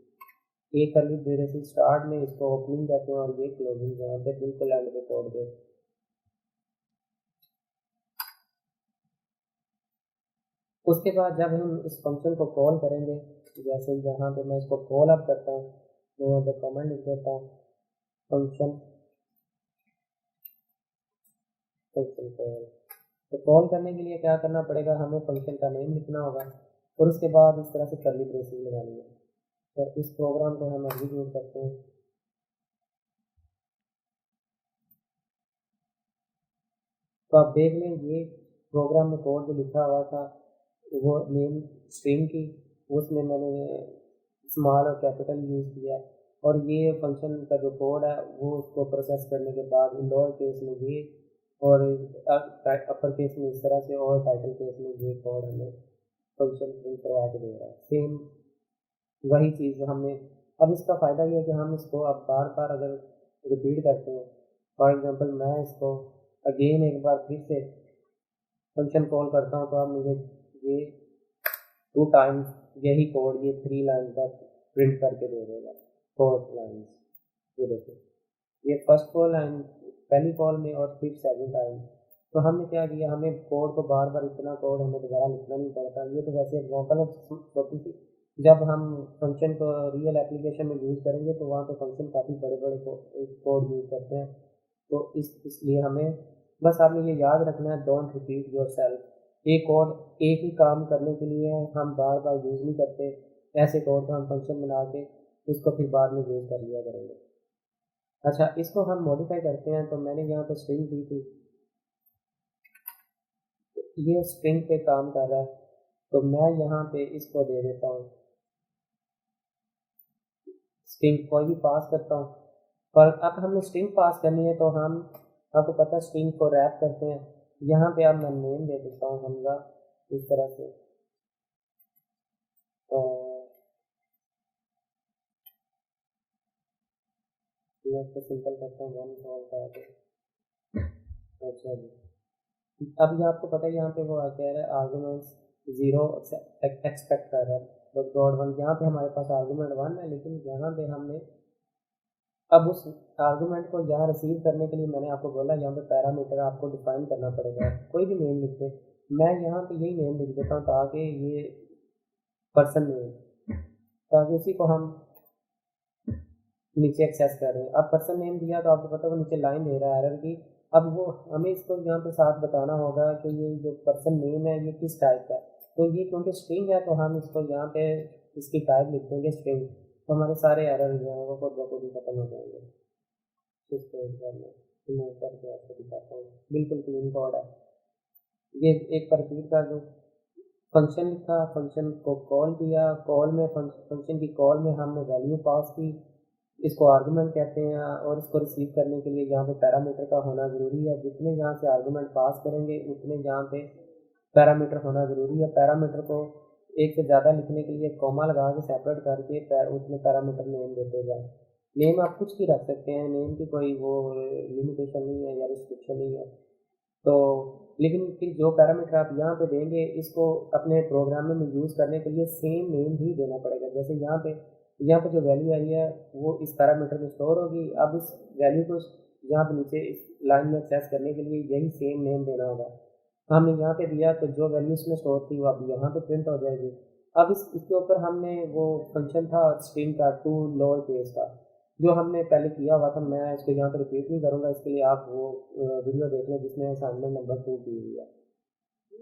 एक कर्ली ब्रेसेस स्टार्ट में इसको ओपनिंग कहते हैं, और ये क्लोजिंग यहाँ पे बिल्कुल एंड पे तोड़ दे। उसके बाद जब हम इस फंक्शन को कॉल करेंगे, जैसे यहाँ पे मैं इसको कॉल अप करता हूँ, तो यहाँ पे कमेंट लिख देता हूँ फंक्शन फंक्शन कॉल। तो कॉल करने के लिए क्या करना पड़ेगा, हमें फंक्शन का नेम लिखना होगा, और उसके बाद इस तरह से कर्ली ब्रेसेस लगानी है। तो इस प्रोग्राम को हम एग्जीक्यूट करते हैं। तो आप देख लें, ये प्रोग्राम में कोड जो लिखा हुआ था, वो नेम स्ट्रिंग की, उसमें मैंने स्मॉल और कैपिटल यूज़ किया, और ये फंक्शन का जो कोड है वो उसको प्रोसेस करने के बाद लोअर केस में ये, और अपर केस में इस तरह से, और टाइटल केस में ये कोड हमें फंक्शन प्रिंट करवा के दे रहा है। सेम वही चीज़ हमने, अब इसका फ़ायदा ये है कि हम इसको अब बार बार अगर रिपीट करते हैं, फॉर एग्जांपल मैं इसको अगेन एक बार फिर से फंक्शन कॉल करता हूँ, तो अब मुझे ये 2 टाइम्स यही कोड, ये 3 लाइन का प्रिंट करके दे देगा, 4 लाइन्स। ये देखो, ये फर्स्ट कॉल लाइन पहली कॉल में, और फिर सेकंड टाइम। तो हमने क्या किया, हमें कोड को बार बार इतना कोड हमें दोबारा लिखना नहीं पड़ता। ये तो वैसे एग्जांपल है छोटी सी, जब हम फंक्शन को रियल एप्लीकेशन में यूज़ करेंगे तो वहाँ पे फंक्शन काफ़ी बड़े बड़े कोड यूज़ करते हैं। तो इसलिए हमें बस आपने ये याद रखना है, डोंट रिपीट योर सेल्फ। एक कोड एक ही काम करने के लिए हम बार बार यूज़ नहीं करते, ऐसे कोड को हम फंक्शन बना के उसको फिर बाद में यूज़ कर लिया करेंगे। अच्छा, इसको हम मॉडिफाई करते हैं। तो मैंने यहाँ पे स्ट्रिंग दी थी, ये स्ट्रिंग पे काम कर रहा है, तो मैं यहाँ पे इसको दे देता हूँ स्ट्रिंग, कोई भी पास करता हूँ। पर अब हमें स्ट्रिंग पास करनी है, तो हम, आपको पता है स्ट्रिंग को रैप करते हैं। यहाँ पे अब मैं नेम दे देता हूँ हमजा, इस तरह से, और मैं इसको सिंपल करता हूँ, वन कॉल का। अच्छा जी, अब ये आपको पता है यहाँ पे वो कह रहा है आर्गूमेंट्स 0 एक्सपेक्ट कर रहा है, तो डॉट 1, यहाँ पे हमारे पास आर्गूमेंट 1 है, लेकिन यहाँ पे हमने अब उस आर्गूमेंट को यहाँ रिसीव करने के लिए मैंने आपको बोला यहाँ पे पैरामीटर आपको डिफाइन करना पड़ेगा, कोई भी नेम लिख दे। मैं यहाँ पे यही नेम लिख देता हूँ, ताकि ये पर्सन नेम, ताकि उसी को हम नीचे एक्सेस कर रहे हैं। अब पर्सन नेम दिया तो आपको पता है वो नीचे लाइन दे रहा है एरर की। अब वो हमें इसको यहाँ पे साथ बताना होगा कि ये जो पर्सन नेम है ये किस टाइप का है। तो ये क्योंकि स्ट्रिंग है, तो हम इसको यहाँ पे इसकी टाइप लिख देंगे स्ट्रिंग। तो हमारे सारे एरर जो हैं वो खुद ब खुद ही खत्म हो जाएंगे। इसको एक बार मैं रिमूव करके आपको दिखाता हूँ। बिल्कुल क्लीन कोड है। ये एक बार रिपीट कर दूँ। फंक्शन लिखा, फंक्शन को कॉल किया, कॉल में फंक्शन की कॉल में हमने वैल्यू पास की, इसको आर्गुमेंट कहते हैं, और इसको रिसीव करने के लिए यहाँ पे पैरामीटर का होना ज़रूरी है। जितने यहाँ से आर्गुमेंट पास करेंगे उतने यहाँ पे पैरामीटर होना ज़रूरी है। पैरामीटर को एक से ज़्यादा लिखने के लिए कॉमा लगा के सेपरेट करके उसमें पैरामीटर नेम देते जाए। नेम आप कुछ भी रख सकते हैं, नेम की कोई वो लिमिटेशन नहीं है या रिस्ट्रिक्शन नहीं है। तो लेकिन फिर जो पैरामीटर आप यहाँ पे देंगे इसको अपने प्रोग्रामिंग में यूज़ करने के लिए सेम नेम ही देना पड़ेगा। जैसे यहाँ पे जो वैल्यू आई है वो इस पैरामीटर में स्टोर होगी। अब इस वैल्यू को यहाँ पे नीचे इस लाइन में एक्सेस करने के लिए यही सेम नेम देना होगा। हमने यहाँ पे दिया तो जो वैल्यू इसमें स्टोर थी वो अब यहाँ पे प्रिंट हो जाएगी। अब इसके ऊपर हमने वो फंक्शन था स्ट्रिंग का टू लोअर केस का, जो हमने पहले किया हुआ था। मैं इसको यहाँ पे रिपीट नहीं करूँगा, इसके लिए आप वो वीडियो देख लें जिसमें असाइनमेंट नंबर 2 की हुई है।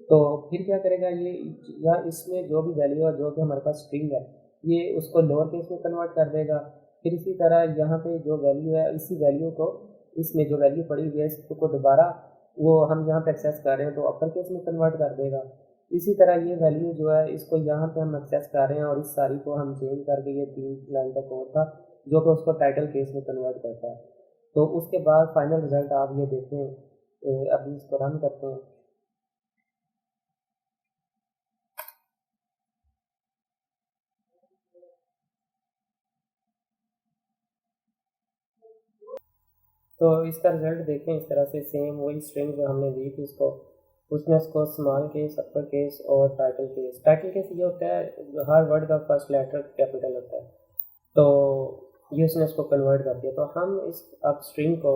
तो फिर क्या करेगा ये, या इसमें जो भी वैल्यू है जो कि हमारे पास स्ट्रिंग है ये उसको लोअर केस में कन्वर्ट कर देगा। फिर इसी तरह यहाँ पे जो वैल्यू है इसी वैल्यू को, इसमें जो वैल्यू पड़ी हुई है इसको दोबारा वो हम यहाँ पे एक्सेस कर रहे हैं तो अपर केस में कन्वर्ट कर देगा। इसी तरह ये वैल्यू जो है इसको यहाँ पे हम एक्सेस कर रहे हैं और इस सारी को हम चेंज करके, ये 3 लाइन का कोड था जो कि उसको टाइटल केस में कन्वर्ट करता है। तो उसके बाद फाइनल रिजल्ट आप ये देखें। अभी इसको रन करते हैं। तो इसका रिजल्ट देखें, इस तरह से सेम वही स्ट्रिंग जो हमने दी थी उसको, उसने उसको स्मॉल केस, अपर केस और टाइटल केस। टाइटल केस ये होता है हर वर्ड का फर्स्ट लेटर कैपिटल होता है, तो ये उसने इसको कन्वर्ट कर दिया। तो हम इस अब स्ट्रिंग को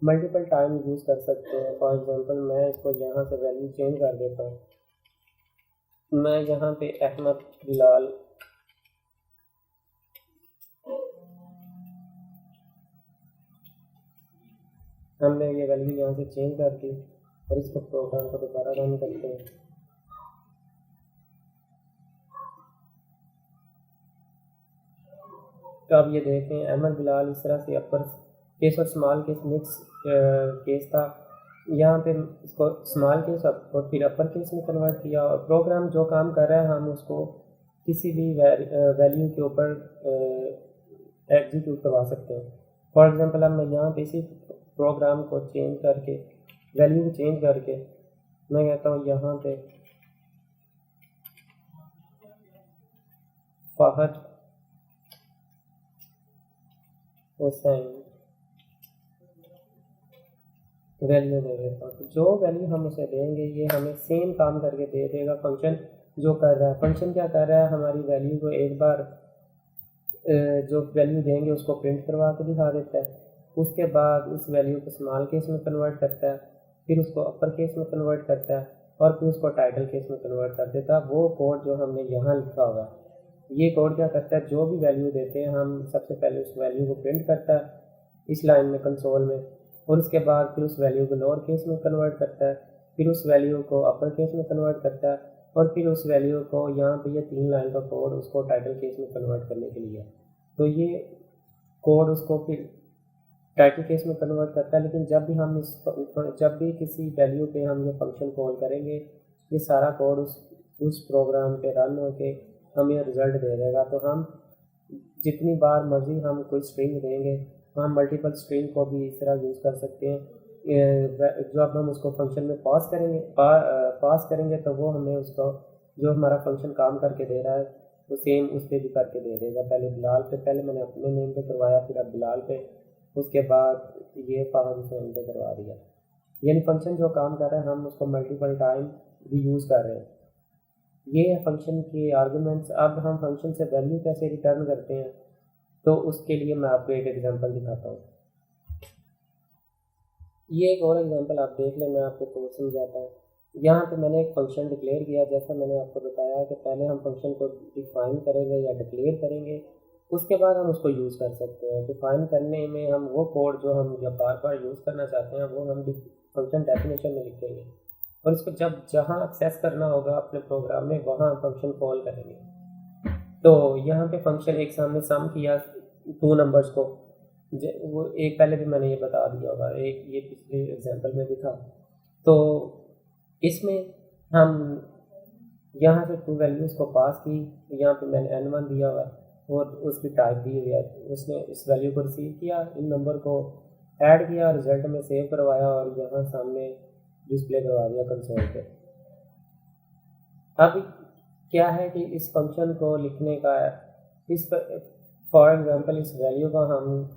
मल्टीपल टाइम यूज़ कर सकते हैं। फॉर एग्जांपल मैं इसको यहाँ से वैल्यू चेंज कर देता हूँ। मैं यहाँ पे अहमद बिलाल हमने ये वैल्यू यहाँ से चेंज कर दी और इसको प्रोग्राम को दोबारा रन करते हैं। तो अब ये देखें अहमद बिलाल इस तरह से अपर केस और स्मॉल केस मिक्स केस था। यहाँ पे इसको स्मॉल केस और फिर अपर केस में कन्वर्ट किया और प्रोग्राम जो काम कर रहा है हम उसको किसी भी वैल्यू के ऊपर एग्जीक्यूट करवा सकते हैं। फॉर एग्जांपल अब मैं यहाँ पे इसी प्रोग्राम को चेंज करके, वैल्यू को चेंज करके मैं कहता हूँ यहाँ पे फहद हुसैन वैल्यू दे देता हूँ। तो जो वैल्यू हम उसे देंगे ये हमें सेम काम करके दे देगा। फंक्शन जो कर रहा है, फंक्शन क्या कर रहा है, हमारी वैल्यू को एक बार जो वैल्यू देंगे उसको प्रिंट करवा के दिखा देता है। उसके बाद उस वैल्यू को स्मॉल केस में कन्वर्ट करता है, फिर उसको अपर केस में कन्वर्ट करता है और फिर उसको टाइटल केस में कन्वर्ट कर देता है। वो कोड जो हमने यहाँ लिखा हुआ है, ये कोड क्या करता है, जो भी वैल्यू देते हैं हम सबसे पहले उस वैल्यू को प्रिंट करता है इस लाइन में कंसोल में, और उसके बाद फिर उस वैल्यू को लोअर केस में कन्वर्ट करता है, फिर उस वैल्यू को अपर केस में कन्वर्ट करता है और फिर उस वैल्यू को यहाँ पे ये 3 लाइन का कोड उसको टाइटल केस में कन्वर्ट करने के लिए। तो ये कोड उसको फिर टाइटल केस में कन्वर्ट करता है। लेकिन जब भी किसी वैल्यू पे हम ये फंक्शन कॉल करेंगे ये सारा कोड उस प्रोग्राम पे रन होके हमें रिज़ल्ट दे देगा। तो हम जितनी बार मर्जी हम कोई स्ट्रिंग देंगे तो हम मल्टीपल स्ट्रिंग को भी इस तरह यूज़ कर सकते हैं। जब हम उसको फंक्शन में पास करेंगे तो वो हमें उसको जो हमारा फंक्शन काम करके दे रहा है वो सेम उस पर भी करके दे देगा। पहले बिलाल पे, पहले मैंने अपने नेम पे करवाया, फिर अब बिलाल पे, उसके बाद ये फहद हुसैन पे करवा दिया। यानी फंक्शन जो काम कर रहा है हम उसको मल्टीपल टाइम भी यूज़ कर रहे हैं। ये है फंक्शन के आर्गुमेंट्स। अब हम फंक्शन से वैल्यू कैसे रिटर्न करते हैं तो उसके लिए मैं आपको एक एग्जांपल दिखाता हूँ। ये एक और एग्जांपल आप देख लें, मैं आपको कोड समझाता हूँ। यहाँ पे मैंने एक फंक्शन डिक्लेयर किया, जैसा मैंने आपको बताया कि पहले हम फंक्शन को डिफाइन करेंगे या डिक्लेयर करेंगे, उसके बाद हम उसको यूज़ कर सकते हैं। डिफाइन करने में हम वो कोड जो हम या बार बार यूज़ करना चाहते हैं वो हम फंक्शन डेफिनेशन में लिखेंगे और इसको जहाँ एक्सेस करना होगा अपने प्रोग्राम में वहाँ हम फंक्शन कॉल करेंगे। तो यहाँ पे फंक्शन एक सामने सम किया टू नंबर्स को, वो एक पहले भी मैंने ये बता दिया होगा, एक ये पिछले एग्जांपल में भी था। तो इसमें हम यहाँ से टू वैल्यूज़ को पास की, यहाँ पे मैंने n1 दिया हुआ है और उसकी टाइप दी हुई है, उसने इस वैल्यू को रिसीव किया, इन नंबर को ऐड किया, रिजल्ट में सेव करवाया और यहाँ सामने डिस्प्ले करवा दिया कंसोल पे। अब क्या है कि इस फंक्शन को लिखने का, इस फॉर एग्जांपल इस वैल्यू का हम,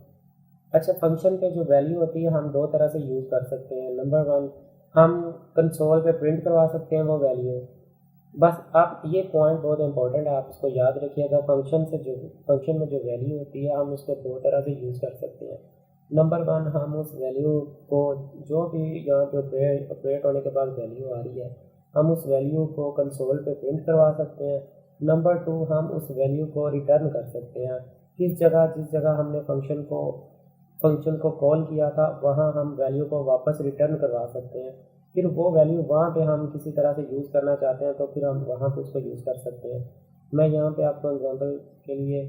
अच्छा फंक्शन पे जो वैल्यू होती है हम दो तरह से यूज़ कर सकते हैं। नंबर वन, हम कंसोल पे प्रिंट करवा सकते हैं वो वैल्यू। बस आप ये पॉइंट बहुत इंपॉर्टेंट है, आप इसको याद रखिएगा। फंक्शन में जो वैल्यू होती है हम उसको दो तरह से यूज़ कर सकते हैं। नंबर वन, हम उस वैल्यू को, जो भी यहाँ पे ऑपरेट होने के बाद वैल्यू आ रही है, हम उस वैल्यू को कंसोल पे प्रिंट करवा सकते हैं। नंबर टू, हम उस वैल्यू को रिटर्न कर सकते हैं। जिस जगह हमने फंक्शन को कॉल किया था वहाँ हम वैल्यू को वापस रिटर्न करवा सकते हैं। फिर वो वैल्यू वहाँ पे हम किसी तरह से यूज़ करना चाहते हैं तो फिर हम वहाँ पे उसको यूज़ कर सकते हैं। मैं यहाँ पे आपको एग्जांपल के लिए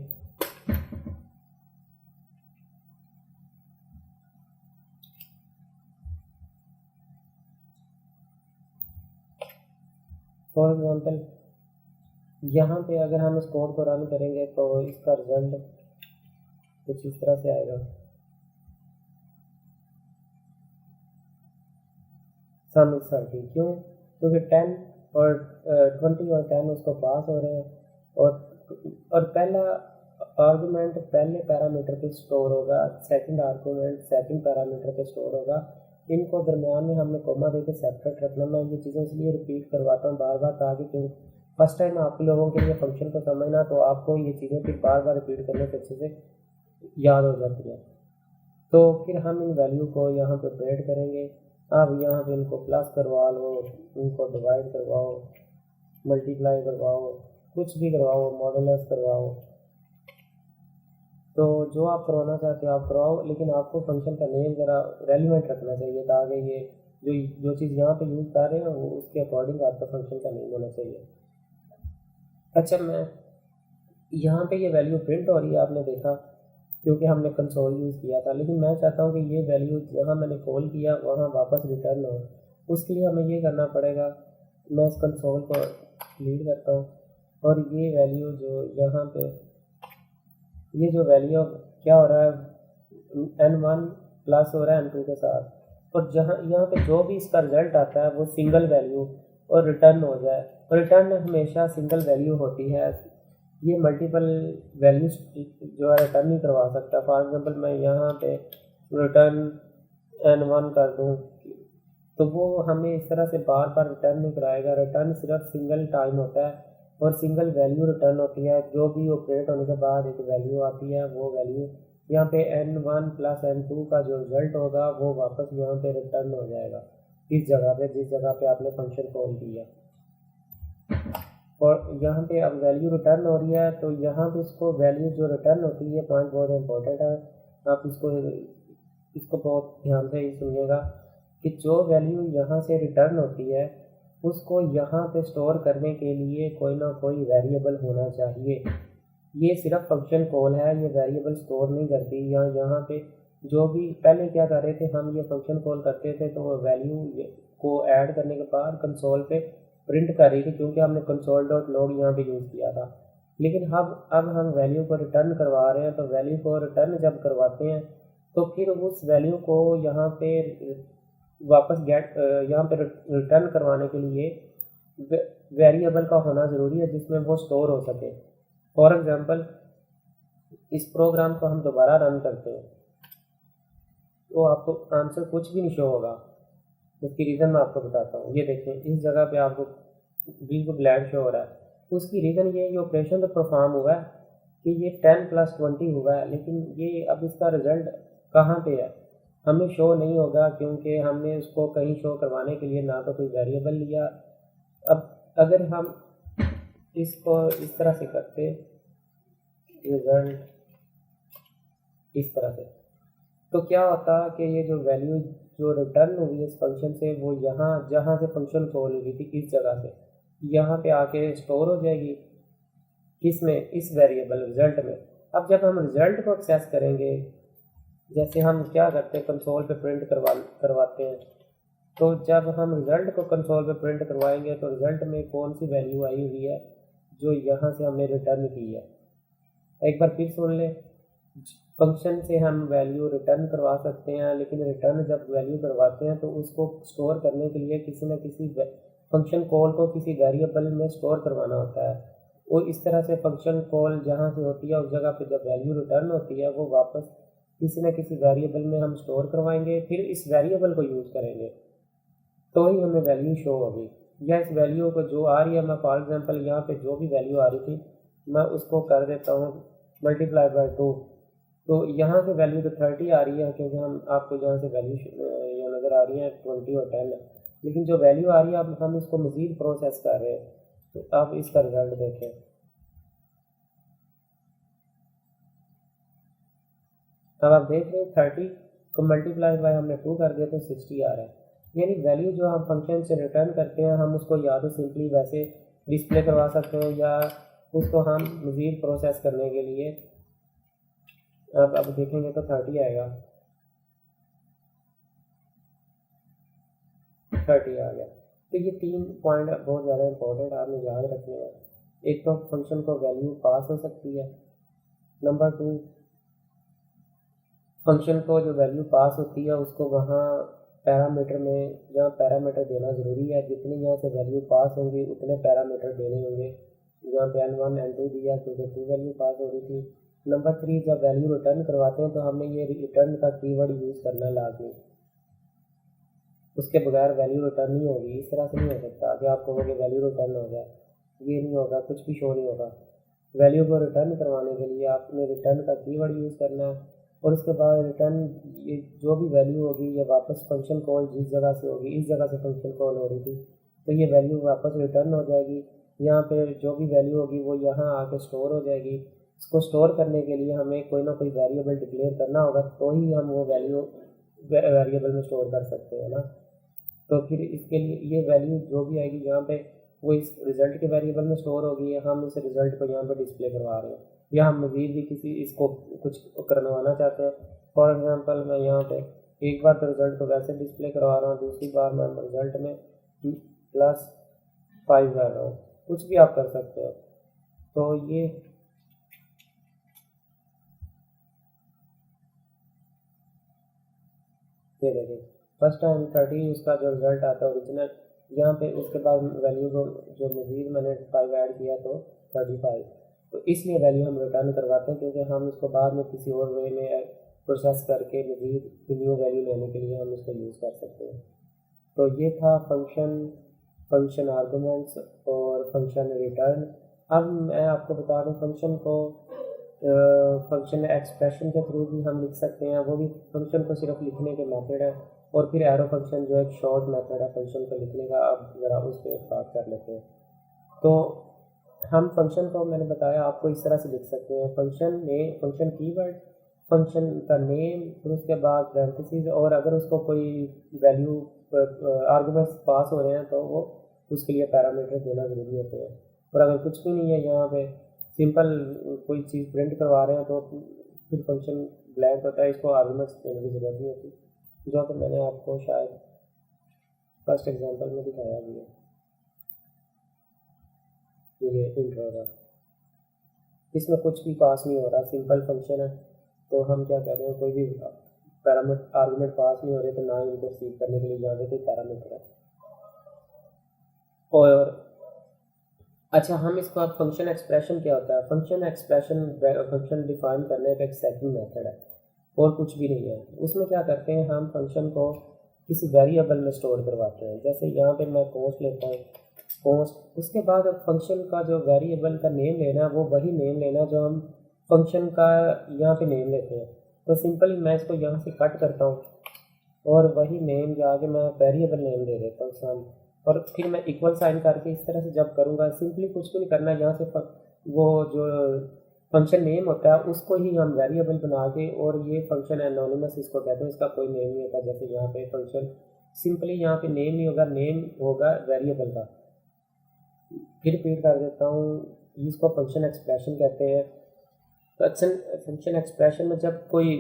फॉर एग्जांपल यहाँ पे अगर हम इस कोड को रन करेंगे तो इसका रिजल्ट कुछ इस तरह से आएगा। सम इज 30, क्यों? क्योंकि 10 और 20 और 10 उसको पास हो रहे हैं और पहला आर्गूमेंट पहले पैरामीटर पे स्टोर होगा, सेकंड आर्गूमेंट सेकंड पैरामीटर पे स्टोर होगा। इनको दरमियान में हमने कोमा देके सेपरेट रखना। मैं ये चीज़ें इसलिए रिपीट करवाता हूँ बार बार, ताकि क्यों फर्स्ट टाइम आप लोगों के लिए फंक्शन को समझना तो आपको ये चीज़ें फिर बार बार रिपीट करने से अच्छे से याद हो जाती हैं। तो फिर हम इन वैल्यू को यहाँ पे ऑपरेट करेंगे। आप यहाँ पे इनको प्लस करवा लो, इनको डिवाइड करवाओ, मल्टीप्लाई करवाओ, कुछ भी करवाओ, मॉडुलस करवाओ, तो जो आप करवाना चाहते हो आप करवाओ, लेकिन आपको फंक्शन का नेम ज़रा रेलिवेंट रखना चाहिए ताकि ये जो चीज़ यहाँ पे यूज़ कर रहे हैं वो उसके अकॉर्डिंग आपका फंक्शन का नेम होना चाहिए। अच्छा, मैं यहाँ पे ये वैल्यू प्रिंट हो रही है, आपने देखा, क्योंकि हमने कंसोल यूज़ किया था, लेकिन मैं चाहता हूँ कि ये वैल्यू जहाँ मैंने कॉल किया वहाँ वापस रिटर्न हो। उसके लिए हमें ये करना पड़ेगा, मैं इस कंसोल को डिलीट करता हूँ और ये वैल्यू जो यहाँ पे, ये जो वैल्यू क्या हो रहा है, n1 प्लस हो रहा है n2 के साथ, और जहाँ यहाँ पे जो भी इसका रिजल्ट आता है वो सिंगल वैल्यू और रिटर्न हो जाए। रिटर्न हमेशा सिंगल वैल्यू होती है, ये मल्टीपल वैल्यूज जो है रिटर्न नहीं करवा सकता। फॉर एग्जांपल मैं यहाँ पे रिटर्न n1 कर दूँ तो वो हमें इस तरह से बार बार रिटर्न नहीं कराएगा। रिटर्न सिर्फ सिंगल टाइम होता है और सिंगल वैल्यू रिटर्न होती है। जो भी ऑपरेट होने के बाद एक वैल्यू आती है, वो वैल्यू यहाँ पे n1 प्लस n2 का जो रिजल्ट होगा वो वापस यहाँ पे रिटर्न हो जाएगा इस जगह पे, जिस जगह पे आपने फंक्शन कॉल किया। और यहाँ पे अब वैल्यू रिटर्न हो रही है तो यहाँ पे इसको वैल्यू जो रिटर्न होती है, पॉइंट बहुत इंपॉर्टेंट है, आप इसको बहुत ध्यान से ही सुनिएगा कि जो वैल्यू यहाँ से रिटर्न होती है उसको यहाँ पे स्टोर करने के लिए कोई ना कोई वेरिएबल होना चाहिए। ये सिर्फ फंक्शन कॉल है, ये वेरिएबल स्टोर नहीं करती। यहाँ पे जो भी पहले क्या कर रहे थे, हम ये फंक्शन कॉल करते थे तो वैल्यू को ऐड करने के बाद कंसोल पे प्रिंट कर रही थी, क्योंकि हमने कंसोल डॉट लॉग यहाँ पे यूज़ किया था। लेकिन अब हम वैल्यू को रिटर्न करवा रहे हैं, तो वैल्यू को रिटर्न जब करवाते हैं तो फिर उस वैल्यू को यहाँ पे वापस यहाँ पे रिटर्न करवाने के लिए वेरिएबल का होना ज़रूरी है जिसमें वो स्टोर हो सके। फॉर एग्जांपल इस प्रोग्राम को हम दोबारा रन करते हैं तो आपको आंसर कुछ भी नहीं शो होगा। उसकी रीज़न मैं आपको बताता हूँ। ये देखें, इस जगह पे आपको बिल्कुल ब्लैंक शो हो रहा है। उसकी रीज़न ये है, ऑपरेशन तो परफॉर्म हुआ है कि ये 10 + 20 हुआ है, लेकिन ये अब इसका रिज़ल्ट कहाँ पे है हमें शो नहीं होगा, क्योंकि हमने उसको कहीं शो करवाने के लिए ना तो कोई वेरिएबल लिया। अब अगर हम इसको इस तरह से करते, रिजल्ट इस तरह से, तो क्या होता कि ये जो वैल्यू जो रिटर्न हुई है इस फंक्शन से, वो यहाँ जहाँ से फंक्शन कॉल हुई थी इस जगह से यहाँ पे आके स्टोर हो जाएगी। किसमें, इस वेरिएबल रिजल्ट में। अब जब हम रिजल्ट को एक्सेस करेंगे, जैसे हम क्या करते हैं कंसोल पे प्रिंट करवाते हैं, तो जब हम रिजल्ट को कंसोल पे प्रिंट करवाएंगे तो रिजल्ट में कौन सी वैल्यू आई हुई है जो यहाँ से हमने रिटर्न की है। एक बार फिर सुन लें, फंक्शन से हम वैल्यू रिटर्न करवा सकते हैं, लेकिन रिटर्न जब वैल्यू करवाते हैं तो उसको स्टोर करने के लिए किसी न किसी फंक्शन कॉल को किसी वेरिएबल में स्टोर करवाना होता है। और इस तरह से फंक्शन कॉल जहाँ से होती है उस जगह पे जब वैल्यू रिटर्न होती है वो वापस किसी न किसी वेरिएबल में हम स्टोर करवाएंगे, फिर इस वेरिएबल को यूज़ करेंगे तो ही हमें वैल्यू शो होगी। या इस वैल्यू को जो आ रही है, मैं फॉर एग्जांपल यहाँ पे जो भी वैल्यू आ रही थी मैं उसको कर देता हूँ मल्टीप्लाई बाय 2, तो यहाँ से वैल्यू तो 30 आ रही है क्योंकि हम आपको जहाँ से वैल्यू यहाँ नज़र आ रही है 20 और 10, लेकिन जो वैल्यू आ रही है अब हम इसको मज़ीद प्रोसेस कर रहे हैं। तो आप इसका रिजल्ट देखें, अब आप देख रहे हैं 30 को मल्टीप्लाई बाय हमने 2 कर दिया तो 60 आ रहा है। यानी वैल्यू जो हम फंक्शन से रिटर्न करते हैं हम उसको या तो सिंपली वैसे डिस्प्ले करवा सकते हैं या उसको हम मज़ीद प्रोसेस करने के लिए अब देखेंगे तो 30 आएगा, 30 आ गया। तो ये 3 पॉइंट बहुत ज़्यादा इंपॉर्टेंट आपने याद रखने हैं। एक तो फंक्शन को वैल्यू पास हो सकती है, नंबर 2 फंक्शन को जो वैल्यू पास होती है उसको वहाँ पैरामीटर में यहाँ पैरामीटर देना ज़रूरी है, जितनी यहाँ से वैल्यू पास होंगी उतने पैरामीटर देने होंगे। यहाँ पे n1 n2 दिया क्योंकि 2 वैल्यू पास हो रही थी। नंबर 3 जब वैल्यू रिटर्न करवाते हैं तो हमने ये रिटर्न का कीवर्ड यूज़ करना लाजमी, उसके बगैर वैल्यू रिटर्न नहीं होगी। इस तरह से नहीं हो सकता कि आप कहोगे वैल्यू रिटर्न हो जाए, ये नहीं होगा, कुछ भी शो नहीं होगा। वैल्यू को रिटर्न करवाने के लिए आपने रिटर्न का कीवर्ड यूज़ करना है और उसके बाद रिटर्न ये जो भी वैल्यू होगी ये वापस फंक्शन कॉल जिस जगह से होगी, इस जगह से फंक्शन कॉल हो रही थी तो ये वैल्यू वापस रिटर्न हो जाएगी। यहाँ पे जो भी वैल्यू होगी वो यहाँ आके स्टोर हो जाएगी। इसको स्टोर करने के लिए हमें कोई ना कोई वेरिएबल डिक्लेयर करना होगा तो ही हम वो वैल्यू वेरिएबल में स्टोर कर सकते हैं ना। तो फिर इसके लिए ये वैल्यू जो भी आएगी यहाँ पे वो इस रिज़ल्ट के वेरिएबल में स्टोर होगी, हम इस रिज़ल्ट को यहाँ पे डिस्प्ले करवा रहे हैं या हम मज़ीद भी किसी इसको कुछ करवाना चाहते हैं। फॉर एग्जांपल मैं यहाँ पे एक बार तो रिज़ल्ट को वैसे डिस्प्ले करवा रहा हूँ, दूसरी बार मैं रिज़ल्ट में +5 कर रहा हूँ, कुछ भी आप कर सकते हो। तो ये देखें फर्स्ट टाइम 30 उसका जो रिज़ल्ट आता है ओरिजिनल, यहाँ पे उसके बाद वैल्यू को जो मज़ीद मैंने 5 ऐड किया तो 35, तो इसलिए वैल्यू हम रिटर्न करवाते हैं क्योंकि हम इसको बाद में किसी और वे में प्रोसेस करके मज़ीद न्यू वैल्यू लेने के लिए हम इसको यूज़ कर सकते हैं। तो ये था फंक्शन आर्गूमेंट्स और फंक्शन रिटर्न। अब मैं आपको बता दूँ फंक्शन को फंक्शन एक्सप्रेशन के थ्रू भी हम लिख सकते हैं, वो भी फंक्शन को सिर्फ लिखने के मेथड है। और फिर एरो फंक्शन जो एक शॉर्ट मेथड है फंक्शन को लिखने का, अब ज़रा उस पर बात कर लेते हैं। तो हम फंक्शन को मैंने बताया आपको इस तरह से लिख सकते हैं, फंक्शन कीवर्ड, फंक्शन का नेम, फिर उसके बाद पैरेंथेसिस, और अगर उसको कोई वैल्यू आर्गूमेंट्स पास हो रहे हैं तो वो उसके लिए पैरामीटर देना ज़रूरी होते हैं। और अगर कुछ भी नहीं है यहाँ पे सिंपल कोई चीज़ प्रिंट करवा रहे हैं तो फिर फंक्शन ब्लैंक होता है, इसको आर्गूमेंट्स देने की ज़रूरत नहीं होती, जो कि मैंने आपको शायद फर्स्ट एग्जांपल में दिखाया भी है। ये इंट्रो था, इसमें कुछ भी पास नहीं हो रहा, सिंपल फंक्शन है। तो हम क्या कह रहे हैं, कोई भी पैरामीटर आर्गूमेंट पास नहीं हो रहे तो ना ही उनको सीव करने के लिए यहाँ पे कोई पैरामीटर है। और अच्छा, हम इसको अब फंक्शन एक्सप्रेशन क्या होता है, फंक्शन एक्सप्रेशन फंक्शन डिफाइन करने का एक सेकंड मेथड है और कुछ भी नहीं है। उसमें क्या करते हैं, हम फंक्शन को किसी वेरिएबल में स्टोर करवाते हैं। जैसे यहाँ पे मैं कॉस्ट लेता हूँ, कॉस्ट, उसके बाद फंक्शन का जो वेरिएबल का नेम लेना वो वही नेम लेना जो हम फंक्शन का यहाँ पे नेम लेते हैं। तो सिंपली मैं इसको यहाँ से कट करता हूँ और वही नेम जाके मैं वेरिएबल नेम दे देता हूँ सामने, और फिर मैं इक्वल साइन करके इस तरह से जब करूँगा, सिंपली कुछ भी नहीं करना, यहाँ से वो जो फंक्शन नेम होता है उसको ही हम वेरिएबल बना के, और ये फंक्शन एनोनिमस इसको कहते हैं, इसका कोई नेम नहीं होता। जैसे यहाँ पे फंक्शन सिंपली यहाँ पे नेम नहीं होगा, नेम होगा वेरिएबल का। फिर रिपीट कर देता हूँ, इसको फंक्शन एक्सप्रेशन कहते हैं। फंक्शन एक्सप्रेशन में जब कोई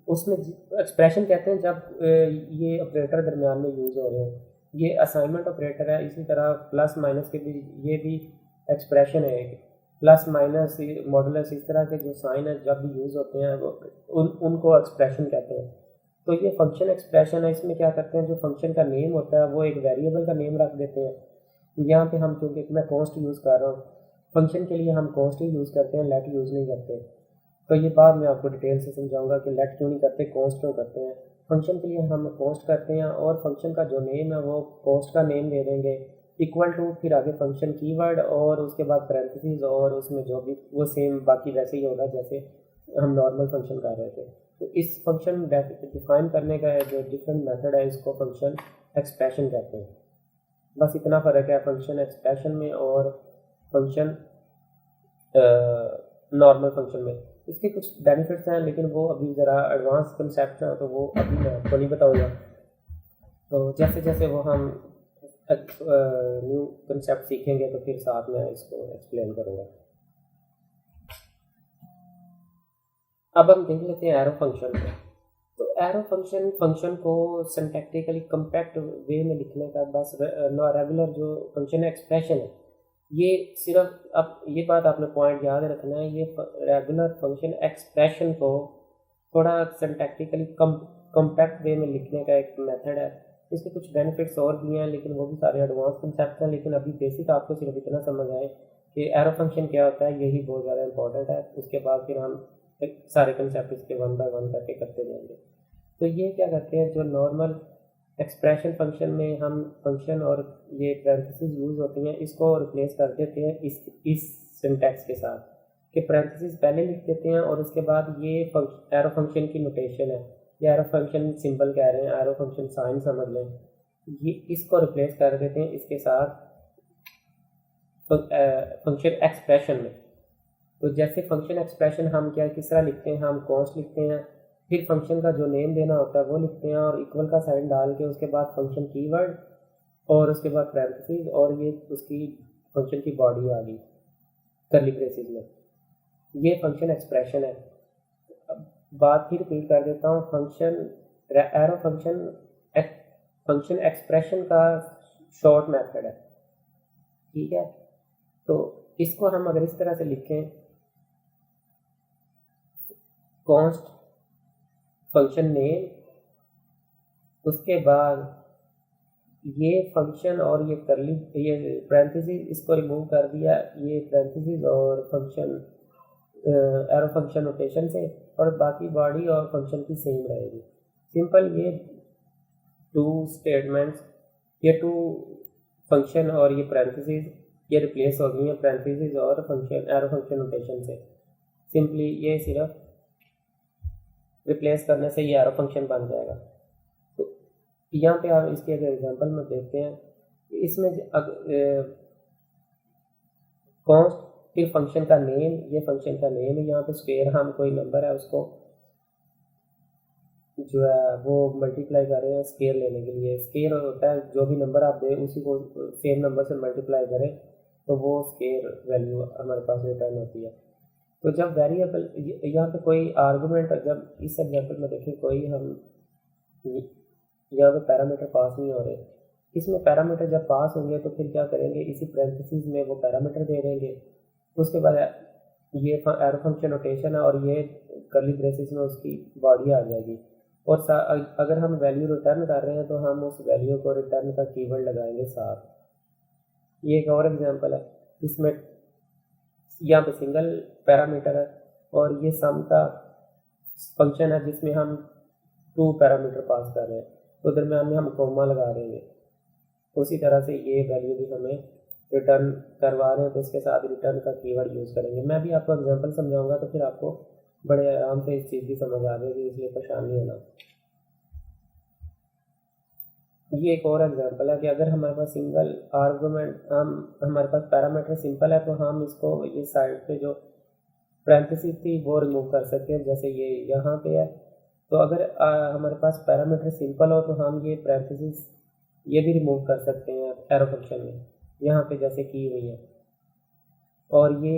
उसमें एक्सप्रेशन कहते हैं जब ये ऑपरेटर दरमियान में यूज़ हो रहे हैं। ये असाइनमेंट ऑपरेटर है, इसी तरह प्लस माइनस के भी ये भी एक्सप्रेशन है। प्लस माइनस मॉडुलस इस तरह के जो साइन है जब भी यूज़ होते हैं वो उनको एक्सप्रेशन कहते हैं। तो ये फंक्शन एक्सप्रेशन है, इसमें क्या करते हैं जो फंक्शन का नेम होता है वो एक वेरिएबल का नेम रख देते हैं। यहाँ पे हम क्योंकि मैं कॉन्स्ट यूज़ कर रहा हूँ, फंक्शन के लिए हम कॉन्स्ट ही यूज़ करते हैं, लेट यूज़ नहीं करते। तो ये बात मैं आपको डिटेल से समझाऊंगा कि लेट क्यों नहीं करते, कॉन्स्ट क्यों करते हैं। फंक्शन के लिए हम कॉन्स्ट करते हैं और फंक्शन का जो नेम है वो कॉन्स्ट का नेम दे देंगे, इक्वल टू फिर आगे फंक्शन कीवर्ड और उसके बाद पैरेंथेसिस और उसमें जो भी वो सेम बाकी वैसे ही होगा जैसे हम नॉर्मल फंक्शन कर रहे थे। तो इस फंक्शन डिफाइन करने का जो डिफरेंट मेथड है इसको फंक्शन एक्सप्रेशन कहते हैं। बस इतना फ़र्क है फंक्शन एक्सप्रेशन में और फंक्शन नॉर्मल फंक्शन में। इसके कुछ बेनिफिट्स हैं लेकिन वो अभी ज़रा एडवांस कंसेप्ट हैं तो वो अभी मैं आपको नहीं बताऊँगा। तो जैसे जैसे वो हम न्यू कंसेप्ट सीखेंगे तो फिर साथ में इसको एक्सप्लेन करूँगा। अब हम देख लेते हैं एरो फंक्शन को। तो एरो फंक्शन को सिंटैक्टिकली कम्पैक्ट वे में लिखने का बस रेगुलर जो फंक्शन एक्सप्रेशन है ये सिर्फ, अब ये बात आपने पॉइंट याद रखना है, ये रेगुलर फंक्शन एक्सप्रेशन को थोड़ा सिंटैक्टिकली कम्पैक्ट वे में लिखने का एक मेथड है। इसके कुछ बेनिफिट्स और भी हैं लेकिन वो भी सारे एडवांस कंसेप्ट हैं, लेकिन अभी बेसिक आपको सिर्फ इतना समझ आए कि एरो फंक्शन क्या होता है, यही बहुत ज़्यादा इंपॉर्टेंट है। उसके बाद फिर हम सारे कंसेप्ट इसके वन बाय वन करके करते जाएंगे। तो ये क्या करते हैं, जो नॉर्मल एक्सप्रेशन फंक्शन में हम फंक्शन और ये पैरेंथेसिस यूज़ होती हैं इसको रिप्लेस कर देते हैं इस सिंटैक्स के साथ कि पैरेंथेसिस पहले लिख देते हैं और उसके बाद ये एरो फंक्शन की नोटेशन है, या एरो फंक्शन सिंबल कह रहे हैं, एरो फंक्शन साइन समझ लें, ये इसको रिप्लेस कर देते हैं इसके साथ फंक्शन एक्सप्रेशन में। तो जैसे फंक्शन एक्सप्रेशन हम क्या किस तरह लिखते हैं, हम कॉन्स्ट लिखते हैं, फिर फंक्शन का जो नेम देना होता है वो लिखते हैं और इक्वल का साइन डाल के उसके बाद फंक्शन कीवर्ड और उसके बाद पैरेंथेसिस और ये उसकी फंक्शन की बॉडी आ गई कर्ली ब्रेसेस में। ये फंक्शन एक्सप्रेशन है। अब बात फिर रिपीट कर देता हूँ, एरो फंक्शन एक्सप्रेशन का शॉर्ट मेथड है, ठीक है। तो इसको हम अगर इस तरह से लिखें, कॉन्स्ट फंक्शन नेम, उसके बाद ये फंक्शन और ये करली ये पैरेंथेसिस इसको रिमूव कर दिया, ये पैरेंथेसिस और फंक्शन एरो फंक्शन नोटेशन से, और बाकी बॉडी और फंक्शन की सेम रहेगी। सिंपल ये टू स्टेटमेंट्स, ये टू फंक्शन और ये पैरेंथेसिस ये रिप्लेस हो गई हैं पैरेंथेसिस और फंक्शन एरो फंक्शन नोटेशन से। सिंपली ये सिर्फ रिप्लेस करने से ये एरो फंक्शन बन जाएगा। तो यहाँ पे आप इसके अगर एग्जांपल में देखते हैं, इसमें कॉन्स्ट फिर फंक्शन का नेम, ये फंक्शन का नेम है, यहाँ पे स्क्वायर हम कोई नंबर है उसको जो है वो मल्टीप्लाई कर रहे हैं स्क्वायर लेने के लिए। स्क्वायर होता है जो भी नंबर आप दें उसी को सेम नंबर से मल्टीप्लाई करें तो वो स्क्वायर वैल्यू हमारे पास रिटर्न होती है। तो जब वेरिएबल यहाँ पे कोई आर्गूमेंट, जब इस एग्जांपल में देखें कोई हम यहाँ पे पैरामीटर पास नहीं हो रहे, इसमें पैरामीटर जब पास होंगे तो फिर क्या करेंगे, इसी पैरेंथेसिस में वो पैरामीटर दे देंगे। उसके बाद ये एरो फंक्शन नोटेशन है और ये कर्ली ब्रेसेस में उसकी बॉडी आ जाएगी। और अगर हम वैल्यू रिटर्न कर रहे हैं तो हम उस वैल्यू को रिटर्न का कीवर्ड लगाएंगे साथ। ये एक और एग्जांपल है, इसमें यहाँ पे सिंगल पैरामीटर है और ये सम का फंक्शन है जिसमें हम 2 पैरामीटर पास कर रहे हैं, तो दरम्यान में हम कॉमा लगा रहे हैं। उसी तरह से ये वैल्यू भी हमें रिटर्न करवा रहे हैं तो इसके साथ रिटर्न का कीवर्ड यूज़ करेंगे। मैं भी आपको एग्जांपल समझाऊंगा तो फिर आपको बड़े आराम से इस चीज़ की समझ आ जाएगी, इसलिए परेशान नहीं होना। ये एक और एग्जांपल है कि अगर हमारे पास सिंगल आर्गूमेंट हमारे पास पैरामीटर सिंपल है तो हम इसको ये साइड पे जो पैरेंथेसिस थी वो रिमूव कर सकते हैं, जैसे ये यहाँ पे है। तो अगर हमारे पास पैरामीटर सिंपल हो तो हम ये पैरेंथेसिस ये भी रिमूव कर सकते हैं एरो फंक्शन में, यहाँ पे जैसे की हुई है। और ये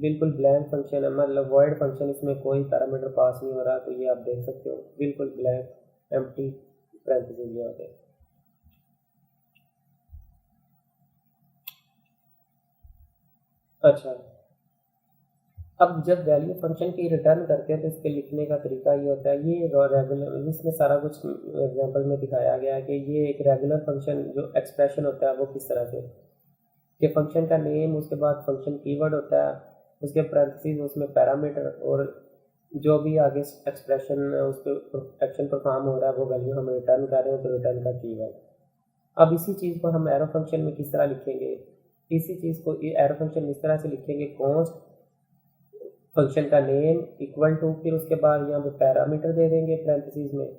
बिल्कुल ब्लैंक फंक्शन है, मतलब वॉइड फंक्शन, इसमें कोई पैरामीटर पास नहीं हो रहा। तो ये आप देख सकते हो बिल्कुल ब्लैंक एम्प्टी पैरेंथेसिस यहाँ पे। अच्छा, अब जब वैल्यू फंक्शन की रिटर्न करते हैं तो इसके लिखने का तरीका ये होता है, ये रेगुलर, इसमें सारा कुछ एग्जांपल में दिखाया गया है कि ये एक रेगुलर फंक्शन जो एक्सप्रेशन होता है वो किस तरह से, कि फंक्शन का नेम, उसके बाद फंक्शन कीवर्ड होता है, उसके पैरेंथेसिस, उसमें पैरामीटर, और जो भी आगे एक्सप्रेशन उस पर एक्शन परफॉर्म हो रहा है वो वैल्यू हम रिटर्न कर रहे हैं, तो रिटर्न का कीवर्ड। अब इसी चीज़ को हम एरो फंक्शन में किस तरह लिखेंगे, इसी चीज़ को एरो फंक्शन इस तरह से लिखेंगे, कॉन्स्ट फंक्शन का नेम इक्वल टू, फिर उसके बाद यहाँ पे पैरामीटर दे देंगे पैरेंथेसिस में,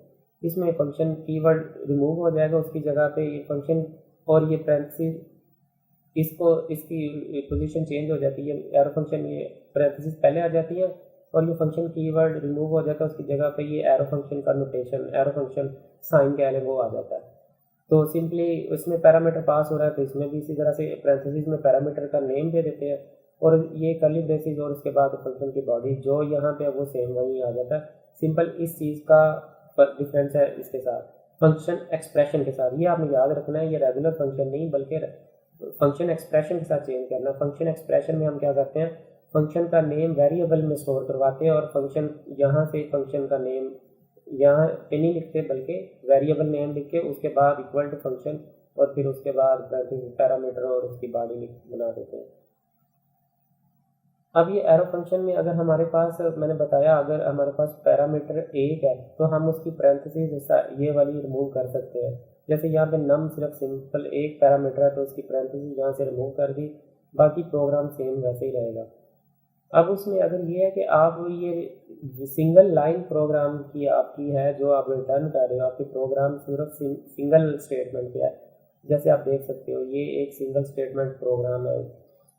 इसमें फंक्शन कीवर्ड रिमूव हो जाएगा, उसकी जगह पे ये फंक्शन और ये पैरेंथेसिस, इसको इसकी पोजीशन चेंज हो जाती है, एरो फंक्शन ये पैरेंथेसिस पहले आ जाती है और ये फंक्शन कीवर्ड रिमूव हो जाता है, उसकी जगह पे ये एरो फंक्शन का नोटेशन, एरो फंक्शन साइन कह लें, वो आ जाता है। तो सिंपली इसमें पैरामीटर पास हो रहा है तो इसमें भी इसी तरह से पैरेंथेसिस में पैरामीटर का नेम दे देते हैं, और ये कर्ली ब्रेसेस और उसके बाद फंक्शन की बॉडी जो यहाँ पे वो सेम वही आ जाता है। सिंपल इस चीज़ का डिफरेंस है इसके साथ फंक्शन एक्सप्रेशन के साथ, ये आपने याद रखना है, ये रेगुलर फंक्शन नहीं बल्कि फंक्शन एक्सप्रेशन के साथ चेंज करना। फंक्शन एक्सप्रेशन में हम क्या करते हैं, फंक्शन का नेम वेरिएबल में स्टोर करवाते हैं, और फंक्शन यहाँ से फंक्शन का नेम यहाँ पे नहीं लिखते बल्कि वेरिएबल नेम लिख के उसके बाद इक्वल टू फंक्शन, और फिर उसके बाद पैरामीटर और उसकी बॉडी बना देते हैं। अब ये एरो फंक्शन में अगर हमारे पास, मैंने बताया, अगर हमारे पास पैरामीटर एक है तो हम उसकी पैरेंथेसिस जैसा ये वाली रिमूव कर सकते हैं। जैसे यहाँ पे नम सिर्फ सिंपल एक पैरामीटर है तो उसकी पैरेंथेसिस यहाँ से रिमूव कर दी, बाकी प्रोग्राम सेम वैसे ही रहेगा। अब उसमें अगर ये है कि आप ये सिंगल लाइन प्रोग्राम की आपकी है जो आप रिटर्न कर रहे हो, आपके प्रोग्राम सिर्फ सिंगल स्टेटमेंट पे है, जैसे आप देख सकते हो ये एक सिंगल स्टेटमेंट प्रोग्राम है,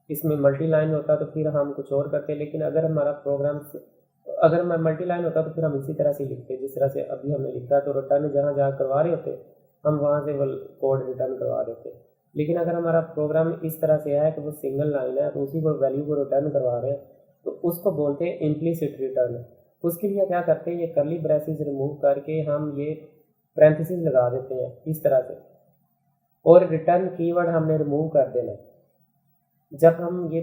इसमें मल्टी लाइन होता तो फिर हम कुछ और करते, लेकिन अगर हमारा प्रोग्राम अगर मैं मल्टी लाइन होता तो फिर हम इसी तरह से लिखते जिस तरह से अभी हमने लिखा, तो रिटर्न जहाँ जहाँ करवा रहे होते हम वहाँ से वो कोड रिटर्न करवा देते। लेकिन अगर हमारा प्रोग्राम इस तरह से है कि वो सिंगल लाइन है तो उसी को वैल्यू को रिटर्न करवा रहे हैं, तो उसको बोलते हैं इम्प्लीसिट रिटर्न। उसके लिए क्या करते हैं, ये कर्ली ब्रेसेस रिमूव करके हम ये पैरेंथेसिस लगा देते हैं इस तरह से, और रिटर्न कीवर्ड हमने रिमूव कर देना। जब हम ये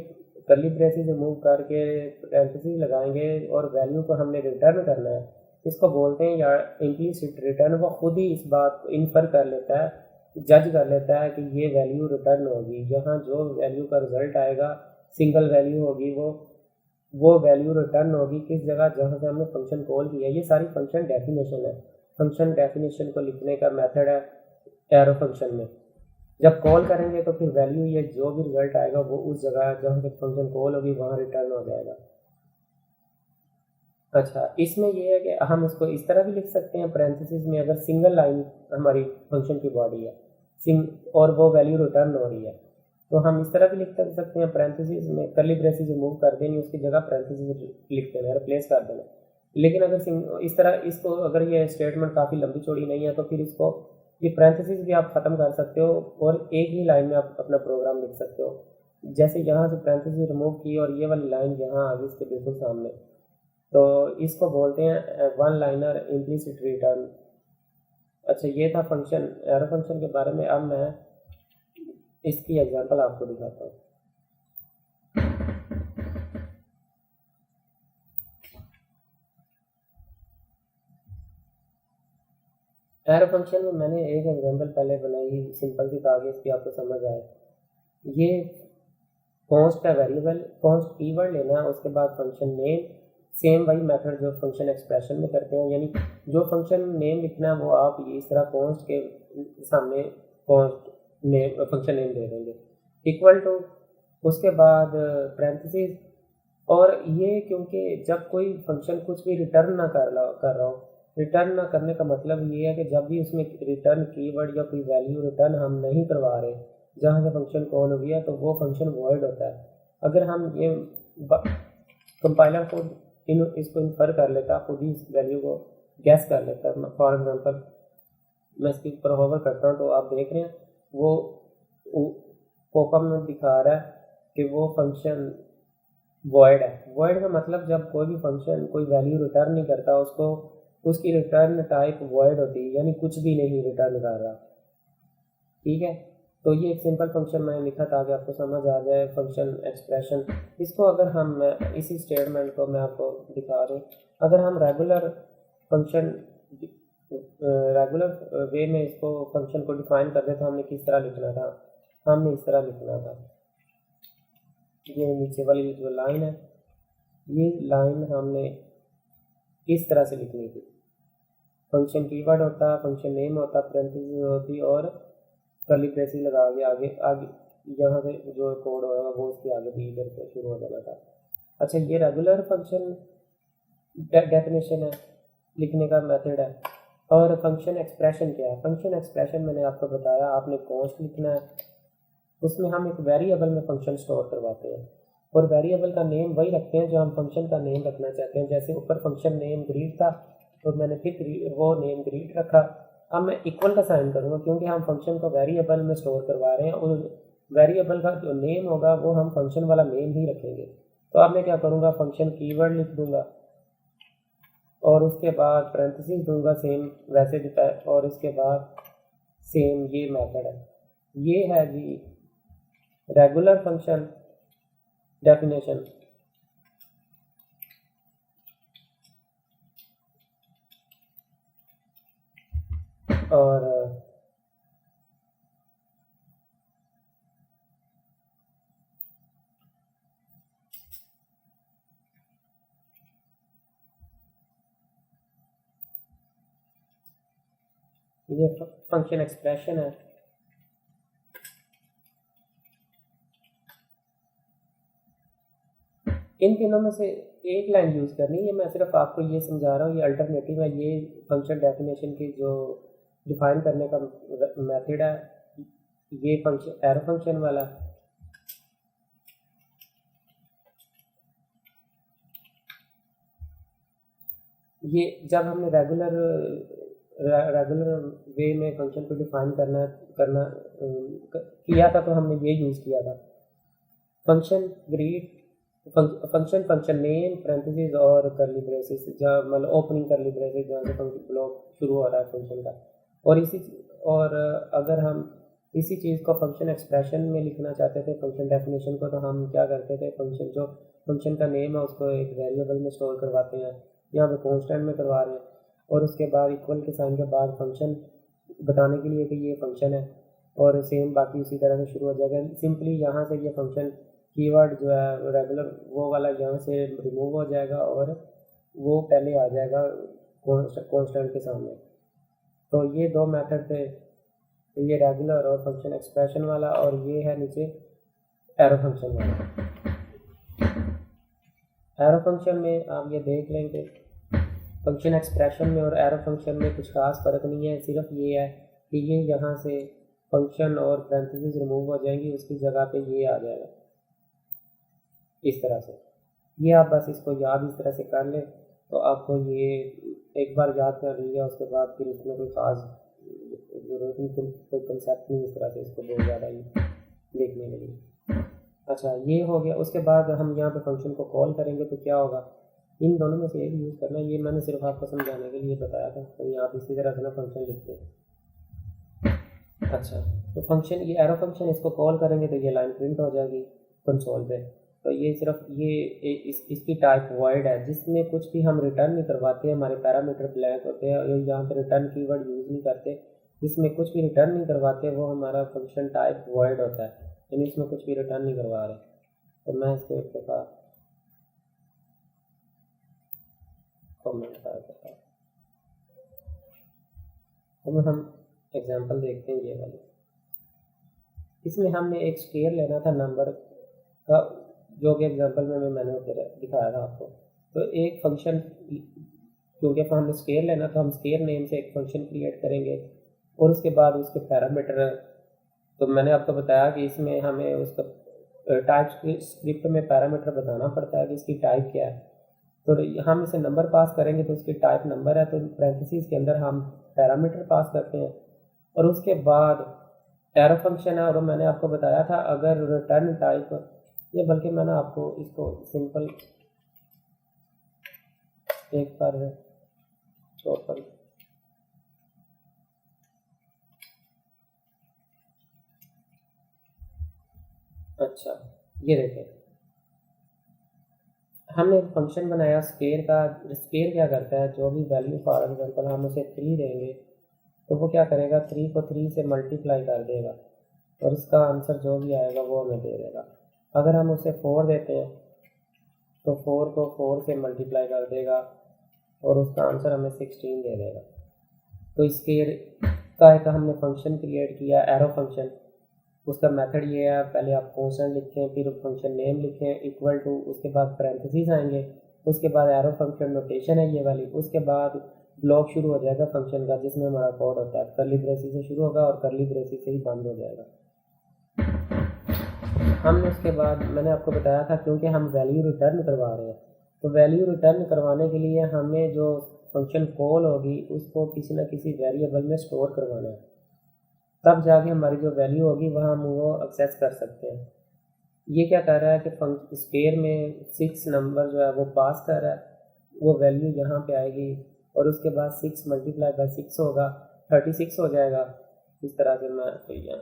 कर्ली ब्रेसेस रिमूव करके पैरेंथेसिस लगाएंगे और वैल्यू को हमने रिटर्न करना है, इसको बोलते हैं या इम्प्लीसिट रिटर्न। वो खुद ही इस बात को इन्फर कर लेता है, जज कर लेता है कि ये वैल्यू रिटर्न होगी, यहाँ जो वैल्यू का रिजल्ट आएगा सिंगल वैल्यू होगी, वो वैल्यू रिटर्न होगी किस जगह, जहाँ से हमने फंक्शन कॉल किया। ये सारी फंक्शन डेफिनेशन है, फंक्शन डेफिनेशन को लिखने का मेथड है एरो फंक्शन में। जब कॉल करेंगे तो फिर वैल्यू ये जो भी रिजल्ट आएगा वो उस जगह जहाँ से फंक्शन कॉल होगी वहाँ रिटर्न हो जाएगा। अच्छा, इसमें ये है कि हम इसको इस तरह भी लिख सकते हैं पैरेंथेसिस में, अगर सिंगल लाइन हमारी फंक्शन की बॉडी है और वो वैल्यू रिटर्न हो रही है तो हम इस तरह भी लिख सकते हैं पैरेंथेसिस में कर्ली ब्रेसेस रिमूव कर देनी, उसकी जगह पैरेंथेसिस लिख देना, रिप्लेस कर देना। लेकिन अगर इस तरह इसको, अगर ये स्टेटमेंट काफ़ी लंबी चौड़ी नहीं है तो फिर इसको ये पैरेंथेसिस भी आप ख़त्म कर सकते हो और एक ही लाइन में आप अपना प्रोग्राम लिख सकते हो। जैसे यहाँ से पैरेंथेसिस रिमूव की और ये वाली लाइन यहाँ आ गई इसके बिल्कुल सामने, तो इसको बोलते हैं वन लाइनर इम्प्लीसिट रिटर्न। अच्छा, ये था फंक्शन, एरो फंक्शन के बारे में। अब मैं इसकी एग्जांपल आपको दिखाता हूँ। एरो फंक्शन में मैंने एक एग्जांपल पहले बनाई, सिंपल सी कागज की, आपको समझ आए। ये कॉन्स्ट का वेरिएबल, कॉन्स्ट कीवर्ड लेना है, उसके बाद फंक्शन नेम, सेम वही मेथड जो फंक्शन एक्सप्रेशन में करते हैं, यानी जो फंक्शन नेम लिखना है वो आप इस तरह कॉन्स्ट के सामने कॉन्स्ट नेम फंक्शन नेम दे देंगे इक्वल टू, उसके बाद पैरेंथेसिस। और ये क्योंकि जब कोई फंक्शन कुछ भी रिटर्न ना कर रहा हो, रिटर्न ना करने का मतलब ये है कि जब भी उसमें रिटर्न कीवर्ड या कोई वैल्यू रिटर्न हम नहीं करवा रहे जहाँ से फंक्शन कॉल हो गया तो वो फंक्शन वॉइड होता है। अगर हम ये कंपाइलर को इसको इन्फर कर लेता, खुद ही इस वैल्यू को गैस कर लेता। फॉर एग्जांपल मैं इसके ऊपर होवर करता हूँ तो आप देख रहे हैं वो पॉपअप में दिखा रहा है कि वो फंक्शन वॉइड है। वॉइड का मतलब जब कोई भी फंक्शन कोई वैल्यू रिटर्न नहीं करता, उसको उसकी रिटर्न टाइप वॉइड होती है, यानी कुछ भी नहीं रिटर्न कर रहा। ठीक है, तो ये एक सिंपल फंक्शन मैंने लिखा ताकि आपको समझ आ जाए फंक्शन एक्सप्रेशन। इसको अगर हम इसी स्टेटमेंट को मैं आपको दिखा दूँ, अगर हम रेगुलर वे में इसको फंक्शन को डिफाइन कर दे तो हमने किस तरह लिखना था, हमने इस तरह लिखना था। ये नीचे वाली जो लाइन है, ये लाइन हमने इस तरह से लिखनी थी। फंक्शन कीवर्ड होता, फंक्शन नेम होता, पैरेंथेसिस होती और कर्ली ब्रेसेस लगा के आगे आगे यहाँ से जो कोड होगा वो उसके आगे भी इधर से शुरू हो जाना था। अच्छा, ये रेगुलर फंक्शन डेफिनेशन है, लिखने का मेथड है। और फंक्शन एक्सप्रेशन क्या है? फंक्शन एक्सप्रेशन मैंने आपको बताया, आपने कॉन्स्ट लिखना है, उसमें हम एक वेरिएबल में फंक्शन स्टोर करवाते हैं और वेरिएबल का नेम वही रखते हैं जो हम फंक्शन का नेम रखना चाहते हैं। जैसे ऊपर फंक्शन नेम ग्रीट था तो मैंने फिर वो नेम ग्रीट रखा। अब मैं इक्वल का साइन करूँगा क्योंकि हम फंक्शन को वेरिएबल में स्टोर करवा रहे हैं और वेरिएबल का जो नेम होगा वो हम फंक्शन वाला नेम ही रखेंगे। तो अब मैं क्या करूँगा, फंक्शन कीवर्ड लिख दूँगा और उसके बाद पैरेंथेसिस दूंगा सेम वैसे दिखता है, और इसके बाद सेम ये मेथड है। ये है जी रेगुलर फंक्शन डेफिनेशन। और ये फंक्शन एक्सप्रेशन है। इन तीनों में से एक लाइन यूज़ करनी है, मैं सिर्फ आपको ये समझा रहा हूँ, ये अल्टरनेटिव है। ये फंक्शन डेफिनेशन की जो डिफाइन करने का मेथड है, ये फंक्शन एरो फंक्शन वाला। ये जब हमने रेगुलर वे में फंक्शन को डिफाइन करना किया था तो हमने ये यूज़ किया था, function greet, function name parenthesis और कर्ली ब्रेसेस, जब मतलब ओपनिंग कर्ली ब्रेसेस जहाँ से फंक्शन ब्लॉक शुरू हो रहा है फंक्शन का। और अगर हम इसी चीज़ को फंक्शन एक्सप्रेशन में लिखना चाहते थे फंक्शन डेफिनेशन को, तो हम क्या करते थे, फंक्शन का नेम है उसको एक वेरिएबल में स्टोर करवाते हैं, यहाँ पे कॉन्स्टेंट में करवा रहे हैं, और उसके बाद इक्वल के साइन के बाद फंक्शन बताने के लिए कि ये फंक्शन है, और सेम बाकी उसी तरह से शुरू हो जाएगा। सिंपली यहाँ से ये फंक्शन कीवर्ड जो है रेगुलर वो वाला यहाँ से रिमूव हो जाएगा और वो पहले आ जाएगा कॉन्स्टेंट के सामने। तो ये दो मेथड थे, ये रेगुलर और फंक्शन एक्सप्रेशन वाला, और ये है नीचे एरो फंक्शन वाला। एरो फंक्शन में आप ये देख लेंगे, फंक्शन एक्सप्रेशन में और एरो फंक्शन में कुछ खास फ़र्क नहीं है, सिर्फ ये है कि ये यहाँ से फंक्शन और पैरेंथेसिस रिमूव हो जाएंगी, उसकी जगह पे ये आ जाएगा इस तरह से। ये आप बस इसको याद इस तरह से कर लें तो आपको ये एक बार याद कर लीजिए, उसके बाद फिर इसमें कोई खास जरूरत नहीं, कोई कंसेप्ट नहीं इस तरह से इसको बहुत ज़्यादा ही देखने के लिए। अच्छा, ये हो गया। उसके बाद हम यहाँ पे फंक्शन को कॉल करेंगे तो क्या होगा, इन दोनों में से एक यूज़ करना, ये मैंने सिर्फ आपको समझाने के लिए बताया था। तो यहाँ आप इसी तरह से ना फंक्शन लिखते हैं। अच्छा, तो फंक्शन ये एरो फंक्शन, इसको कॉल करेंगे तो ये लाइन प्रिंट हो जाएगी कंसोल पे। तो ये सिर्फ इसकी टाइप वॉइड है, जिसमें कुछ भी हम रिटर्न नहीं करवाते, हमारे पैरामीटर ब्लैंक होते हैं, यहाँ पे रिटर्न कीवर्ड यूज़ नहीं करते, जिसमें कुछ भी रिटर्न नहीं करवाते वो हमारा फंक्शन टाइप वॉइड होता है, यानी इसमें कुछ भी रिटर्न नहीं करवा रहे। तो मैं इसको एक दफ़ा कमेंट करता हूँ, तो हम एग्जांपल देखते हैं ये वाली। इसमें हमने एक स्केयर लेना था नंबर का, जो कि एग्जांपल में मैंने दिखाया था आपको। तो एक फंक्शन, क्योंकि हमने स्केयर लेना तो हम स्केयर नेम से एक फंक्शन क्रिएट करेंगे और उसके बाद उसके पैरामीटर, तो मैंने आपको बताया कि इसमें हमें उसका टाइप स्क्रिप्ट में पैरामीटर बताना पड़ता है कि इसकी टाइप क्या है। तो हम इसे नंबर पास करेंगे तो उसकी टाइप नंबर है, तो पैरेंथेसिस के अंदर हम पैरामीटर पास करते हैं और उसके बाद एरो फंक्शन है। और मैंने आपको बताया था अगर रिटर्न टाइप ये बल्कि मैंने आपको इसको सिंपल एक बार प्रॉपर अच्छा ये देखें, हमने एक फंक्शन बनाया स्केयर का। स्केयर क्या करता है, जो भी वैल्यू फॉर एग्जाम्पल हम उसे 3 देंगे तो वो क्या करेगा, 3 को 3 से मल्टीप्लाई कर देगा और इसका आंसर जो भी आएगा वो हमें दे देगा। अगर हम उसे 4 देते हैं तो 4 को 4 से मल्टीप्लाई कर देगा और उसका आंसर हमें 16 दे देगा। तो स्केयर का एक हमने फंक्शन क्रिएट किया, एरो फंक्शन। उसका मेथड ये है, पहले आप कॉन्स्टेंट लिखें, फिर फंक्शन नेम लिखें इक्वल टू, उसके बाद पैरेंथेसिस आएंगे, उसके बाद एरो फंक्शन नोटेशन है ये वाली, उसके बाद ब्लॉक शुरू हो जाएगा फंक्शन का जिसमें हमारा कोड होता है। कर्ली ब्रेसिस से शुरू होगा और कर्ली ब्रेसिस से ही बंद हो जाएगा। हमने उसके बाद मैंने आपको बताया था क्योंकि हम वैल्यू रिटर्न करवा रहे हैं, तो वैल्यू रिटर्न करवाने के लिए हमें जो फंक्शन कॉल होगी उसको किसी न किसी वेरिएबल में स्टोर करवाना है, तब जाके हमारी जो वैल्यू होगी वहाँ हम वो एक्सेस कर सकते हैं। ये क्या कर रहा है कि स्केयर में 6 नंबर जो है वो पास कर रहा है, वो वैल्यू यहाँ पे आएगी और उसके बाद 6 मल्टीप्लाई बाई 6 होगा, 36 हो जाएगा। इस तरह से मैं तो यहाँ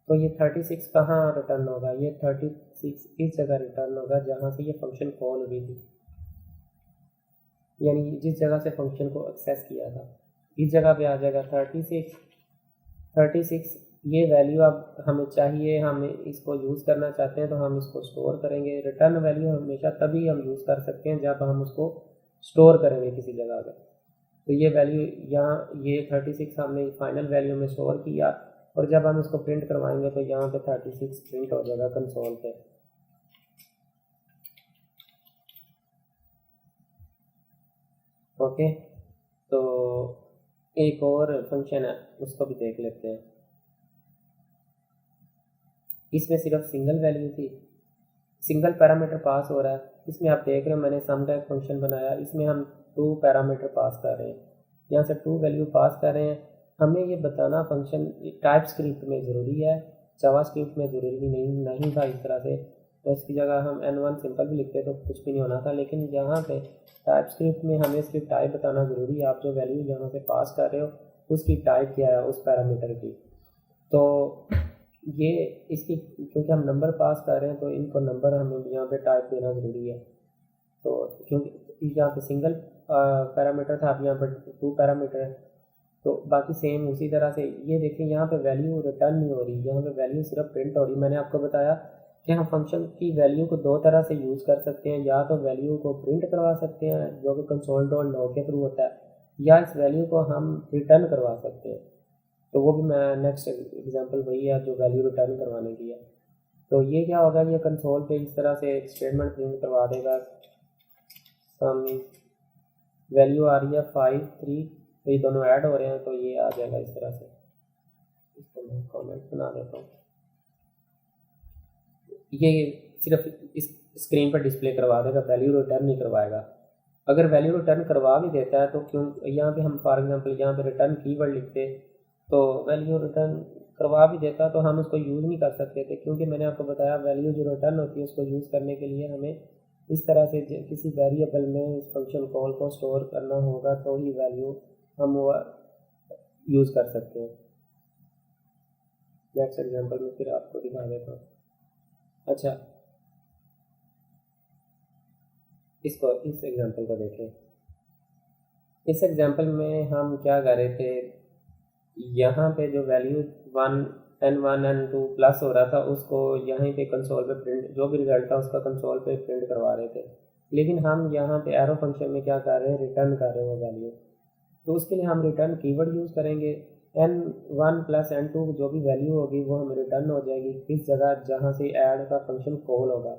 तो ये 36 कहाँ रिटर्न होगा, ये 36 इस जगह रिटर्न होगा जहाँ से ये फंक्शन कॉल हुई थी, यानी जिस जगह से फंक्शन को एक्सेस किया था इस जगह पे आ जाएगा 36। ये वैल्यू अब हमें चाहिए, हम इसको यूज़ करना चाहते हैं तो हम इसको स्टोर करेंगे। रिटर्न वैल्यू हमेशा तभी हम यूज़ कर सकते हैं जब हम उसको स्टोर करेंगे किसी जगह पर। तो ये वैल्यू यहाँ ये 36 हमने फाइनल वैल्यू में स्टोर किया और जब हम इसको प्रिंट करवाएंगे तो यहाँ पे 36 प्रिंट हो जाएगा कंसोल पे। ओके, तो एक और फंक्शन है उसको भी देख लेते हैं। इसमें सिर्फ सिंगल वैल्यू थी, सिंगल पैरामीटर पास हो रहा है। इसमें आप देख रहे हो मैंने सम टाइप फंक्शन बनाया, इसमें हम 2 पैरामीटर पास कर रहे हैं, यहाँ से 2 वैल्यू पास कर रहे हैं। हमें ये बताना फंक्शन टाइप स्क्रिप्ट में ज़रूरी है, जावा स्क्रिप्ट में ज़रूरी नहीं था इस तरह से, तो इसकी जगह हम N1 सिंपल भी लिखते तो कुछ भी नहीं होना था। लेकिन यहाँ पे टाइप स्क्रिप्ट में हमें इसकी टाइप बताना ज़रूरी है, आप जो वैल्यू यहाँ से पास कर रहे हो उसकी टाइप क्या है उस पैरामीटर की। तो ये इसकी क्योंकि हम नंबर पास कर रहे हैं तो इनको नंबर हमें यहाँ पे टाइप देना ज़रूरी है। तो क्योंकि यहाँ पे सिंगल पैरामीटर था, अब यहाँ पर 2 पैरामीटर है, तो बाकी सेम उसी तरह से। ये देखें यहाँ पे वैल्यू रिटर्न नहीं हो रही, यहाँ पे वैल्यू सिर्फ प्रिंट हो रही। मैंने आपको बताया कि हम फंक्शन की वैल्यू को 2 तरह से यूज़ कर सकते हैं, या तो वैल्यू को प्रिंट करवा सकते हैं जो कि कंसोल डॉट लॉग के थ्रू होता है, या इस वैल्यू को हम रिटर्न करवा सकते हैं। तो वो भी मैं नेक्स्ट एग्जांपल वही है जो वैल्यू रिटर्न करवाने की है। तो ये क्या होगा, ये कंसोल पे इस तरह से एक स्टेटमेंट प्रिंट करवा देगा, सम वैल्यू आ रही है 5 3, तो ये दोनों ऐड हो रहे हैं तो ये आ जाएगा इस तरह से। इसको मैं कमेंट बना देता हूँ, ये सिर्फ इस स्क्रीन पर डिस्प्ले करवा देगा, वैल्यू रिटर्न नहीं करवाएगा। अगर वैल्यू रिटर्न करवा भी देता है तो क्यों, यहाँ पे हम फॉर एग्जांपल यहाँ पे रिटर्न कीवर्ड लिखते तो वैल्यू रिटर्न करवा भी देता तो हम उसको यूज़ नहीं कर सकते थे, क्योंकि मैंने आपको बताया वैल्यू जो रिटर्न होती है उसको यूज़ करने के लिए हमें इस तरह से किसी वेरिएबल में इस फंक्शन कॉल को स्टोर करना होगा तो ही वैल्यू हम वो यूज़ कर सकते हैं। नेक्स्ट एग्जांपल में फिर आपको दिखा देता हूँ। अच्छा, इसको इस एग्जांपल को देखें। इस एग्जांपल में हम क्या कर रहे थे, यहाँ पे जो वैल्यू 1 N1 N2 प्लस हो रहा था उसको यहीं पे कंसोल पे प्रिंट, जो भी रिजल्ट था उसका कंसोल पे प्रिंट करवा रहे थे। लेकिन हम यहाँ पे एरो फंक्शन में क्या कर रहे हैं, रिटर्न कर रहे हैं वो वैल्यू। तो उसके लिए हम रिटर्न कीवर्ड यूज़ करेंगे। N1 प्लस N2 जो भी वैल्यू होगी वो हमें रिटर्न हो जाएगी इस जगह जहाँ से ऐड का फंक्शन कॉल होगा,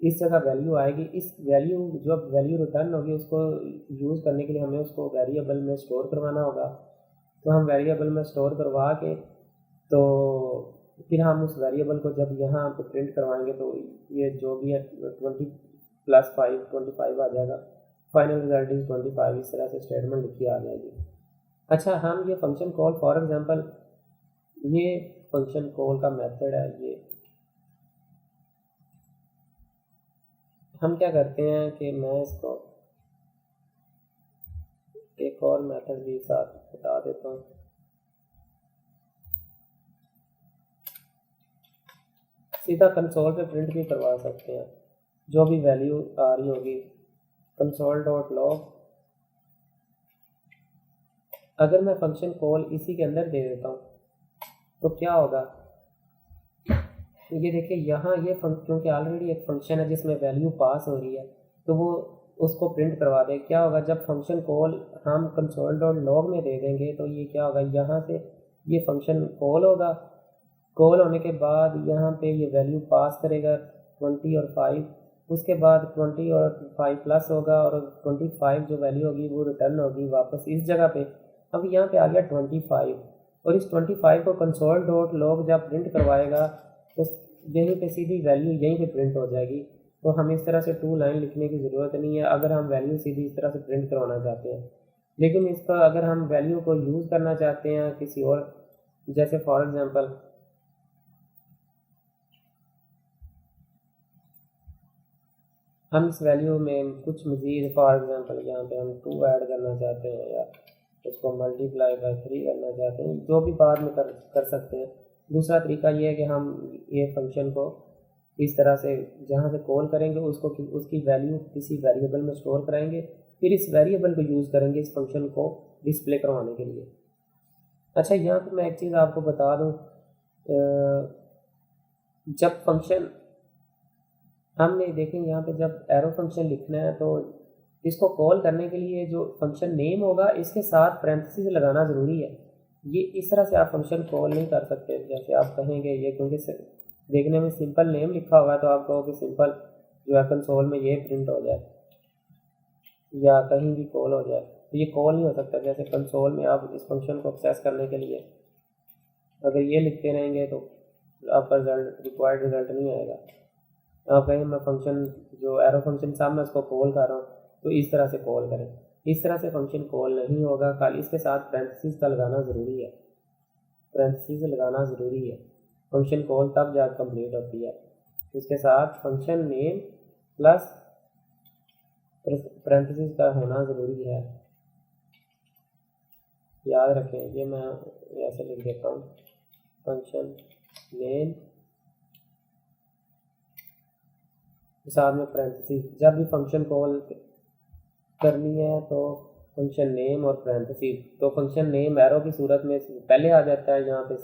इस जगह वैल्यू आएगी। इस वैल्यू जो वैल्यू रिटर्न होगी उसको यूज़ करने के लिए हमें उसको वेरिएबल में स्टोर करवाना होगा। तो हम वेरिएबल में स्टोर करवा के तो फिर हम उस वेरिएबल को जब यहाँ पे प्रिंट करवाएंगे तो ये जो भी है 20 + 5 25 आ जाएगा, फाइनल रिजल्ट इज 25, इस तरह से स्टेटमेंट लिखी आ जाएगी। अच्छा, हम ये फंक्शन कॉल फॉर एग्जांपल, ये फंक्शन कॉल का मेथड है, ये हम क्या करते हैं कि मैं इसको एक और मेथड भी साथ बता देता हूँ। सीधा कंसोल पे प्रिंट भी करवा सकते हैं, जो भी वैल्यू आ रही होगी कंसोल डॉट लॉग। अगर मैं फंक्शन कॉल इसी के अंदर दे देता हूँ तो क्या होगा, ये देखिए यहाँ ये क्योंकि ऑलरेडी एक फंक्शन है जिसमें वैल्यू पास हो रही है, तो वो उसको प्रिंट करवा दे। क्या होगा, जब फंक्शन कॉल हम कंसोल डॉट लॉग में दे देंगे तो ये क्या होगा, यहाँ से ये फंक्शन कॉल होगा, कॉल होने के बाद यहाँ पे ये वैल्यू पास करेगा 20 और 5, उसके बाद 20 और 5 प्लस होगा और 25 जो वैल्यू होगी वो रिटर्न होगी वापस इस जगह पे। अब यहाँ पे आ गया 25 और इस 25 को कंसोल डॉट लॉग जब प्रिंट करवाएगा तो यहीं पे सीधी वैल्यू यहीं पे प्रिंट हो जाएगी। तो हम इस तरह से 2 लाइन लिखने की ज़रूरत नहीं है अगर हम वैल्यू सीधी इस तरह से प्रिंट करवाना चाहते हैं। लेकिन इसका अगर हम वैल्यू को यूज़ करना चाहते हैं किसी और, जैसे फॉर एग्जांपल हम इस वैल्यू में कुछ मज़ीद, फॉर एग्जांपल यहाँ पे हम 2 ऐड करना चाहते हैं या उसको मल्टीप्लाई बाय 3 करना चाहते हैं, जो भी बाद में कर सकते हैं। दूसरा तरीका ये है कि हम ये फंक्शन को इस तरह से जहाँ से कॉल करेंगे उसको उसकी वैल्यू किसी वेरिएबल में स्टोर कराएंगे, फिर इस वेरिएबल को यूज़ करेंगे इस फंक्शन को डिस्प्ले करवाने के लिए। अच्छा, यहाँ पर मैं एक चीज़ आपको बता दूँ, जब फंक्शन हमने देखें यहाँ पे जब एरो फंक्शन लिखना है तो इसको कॉल करने के लिए जो फंक्शन नेम होगा इसके साथ पैरेंथेसिस लगाना ज़रूरी है। ये इस तरह से आप फंक्शन कॉल नहीं कर सकते जैसे आप कहेंगे ये, क्योंकि देखने में सिंपल नेम लिखा हुआ है तो आप कहोगे सिंपल जो है कंसोल में ये प्रिंट हो जाए या कहीं भी कॉल हो जाए, तो ये कॉल नहीं हो सकता। जैसे कंसोल में आप इस फंक्शन को एक्सेस करने के लिए अगर ये लिखते रहेंगे तो आपका रिक्वायर्ड रिजल्ट नहीं आएगा। आप कहें मैं फंक्शन जो एरो फंक्शन साहब मैं उसको कॉल कर रहा हूँ तो इस तरह से कॉल करें, इस तरह से फंक्शन कॉल नहीं होगा, खाली इसके साथ पैरेंथेसिस का लगाना ज़रूरी है, पैरेंथेसिस लगाना ज़रूरी है। फंक्शन कॉल तब जाकर कंप्लीट होती है, इसके साथ फंक्शन नेम प्लस पैरेंथेसिस का होना ज़रूरी है, याद रखें। ये मैं ऐसे लिख देता हूँ, फंक्शन नेम साथ में पैरेंथेसिस। जब भी फंक्शन कॉल करनी है तो फंक्शन नेम और पैरेंथेसिस, तो फंक्शन नेम एरो की सूरत में पहले आ जाता है यहाँ पे,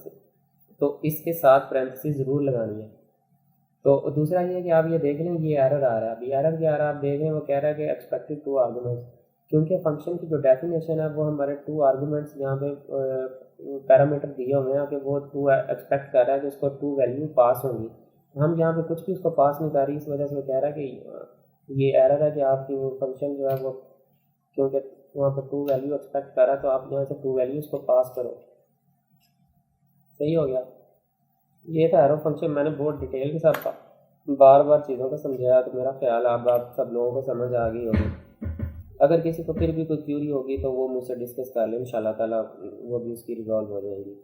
तो इसके साथ पैरेंथेसिस ज़रूर लगानी है। तो दूसरा ये है कि आप ये देख लें ये एरर आ रहा है, अभी एरर क्या आ रहा है आप देख लें, वो कह रहा है कि एक्सपेक्टेड 2 आर्गूमेंट्स, क्योंकि फंक्शन की जो डेफिनेशन है वो हमारे 2 आर्गूमेंट्स यहाँ पे पैरामीटर दिए हुए हैं कि वो 2 एक्सपेक्ट कर रहा है कि उसको 2 वैल्यू पास होंगी। हम यहाँ पे कुछ भी उसको पास नहीं कर रही, इस वजह से वो कह रहा है कि ये एरर है कि आपकी वो फंक्शन जो है वो, क्योंकि वहाँ पर 2 वैल्यू एक्सपेक्ट कर रहा है तो आप यहाँ से 2 वैल्यू उसको पास करो। सही हो गया। ये था एरो फंक्शन, मैंने बहुत डिटेल के साथ बार बार चीज़ों को समझाया, तो मेरा ख्याल अब आप सब लोगों को समझ आ गई होगी। अगर किसी को फिर भी कोई क्यूरी होगी तो वो मुझसे डिस्कस कर ले, इंशाल्लाह ताला वो भी उसकी रिजॉल्व हो जाएगी।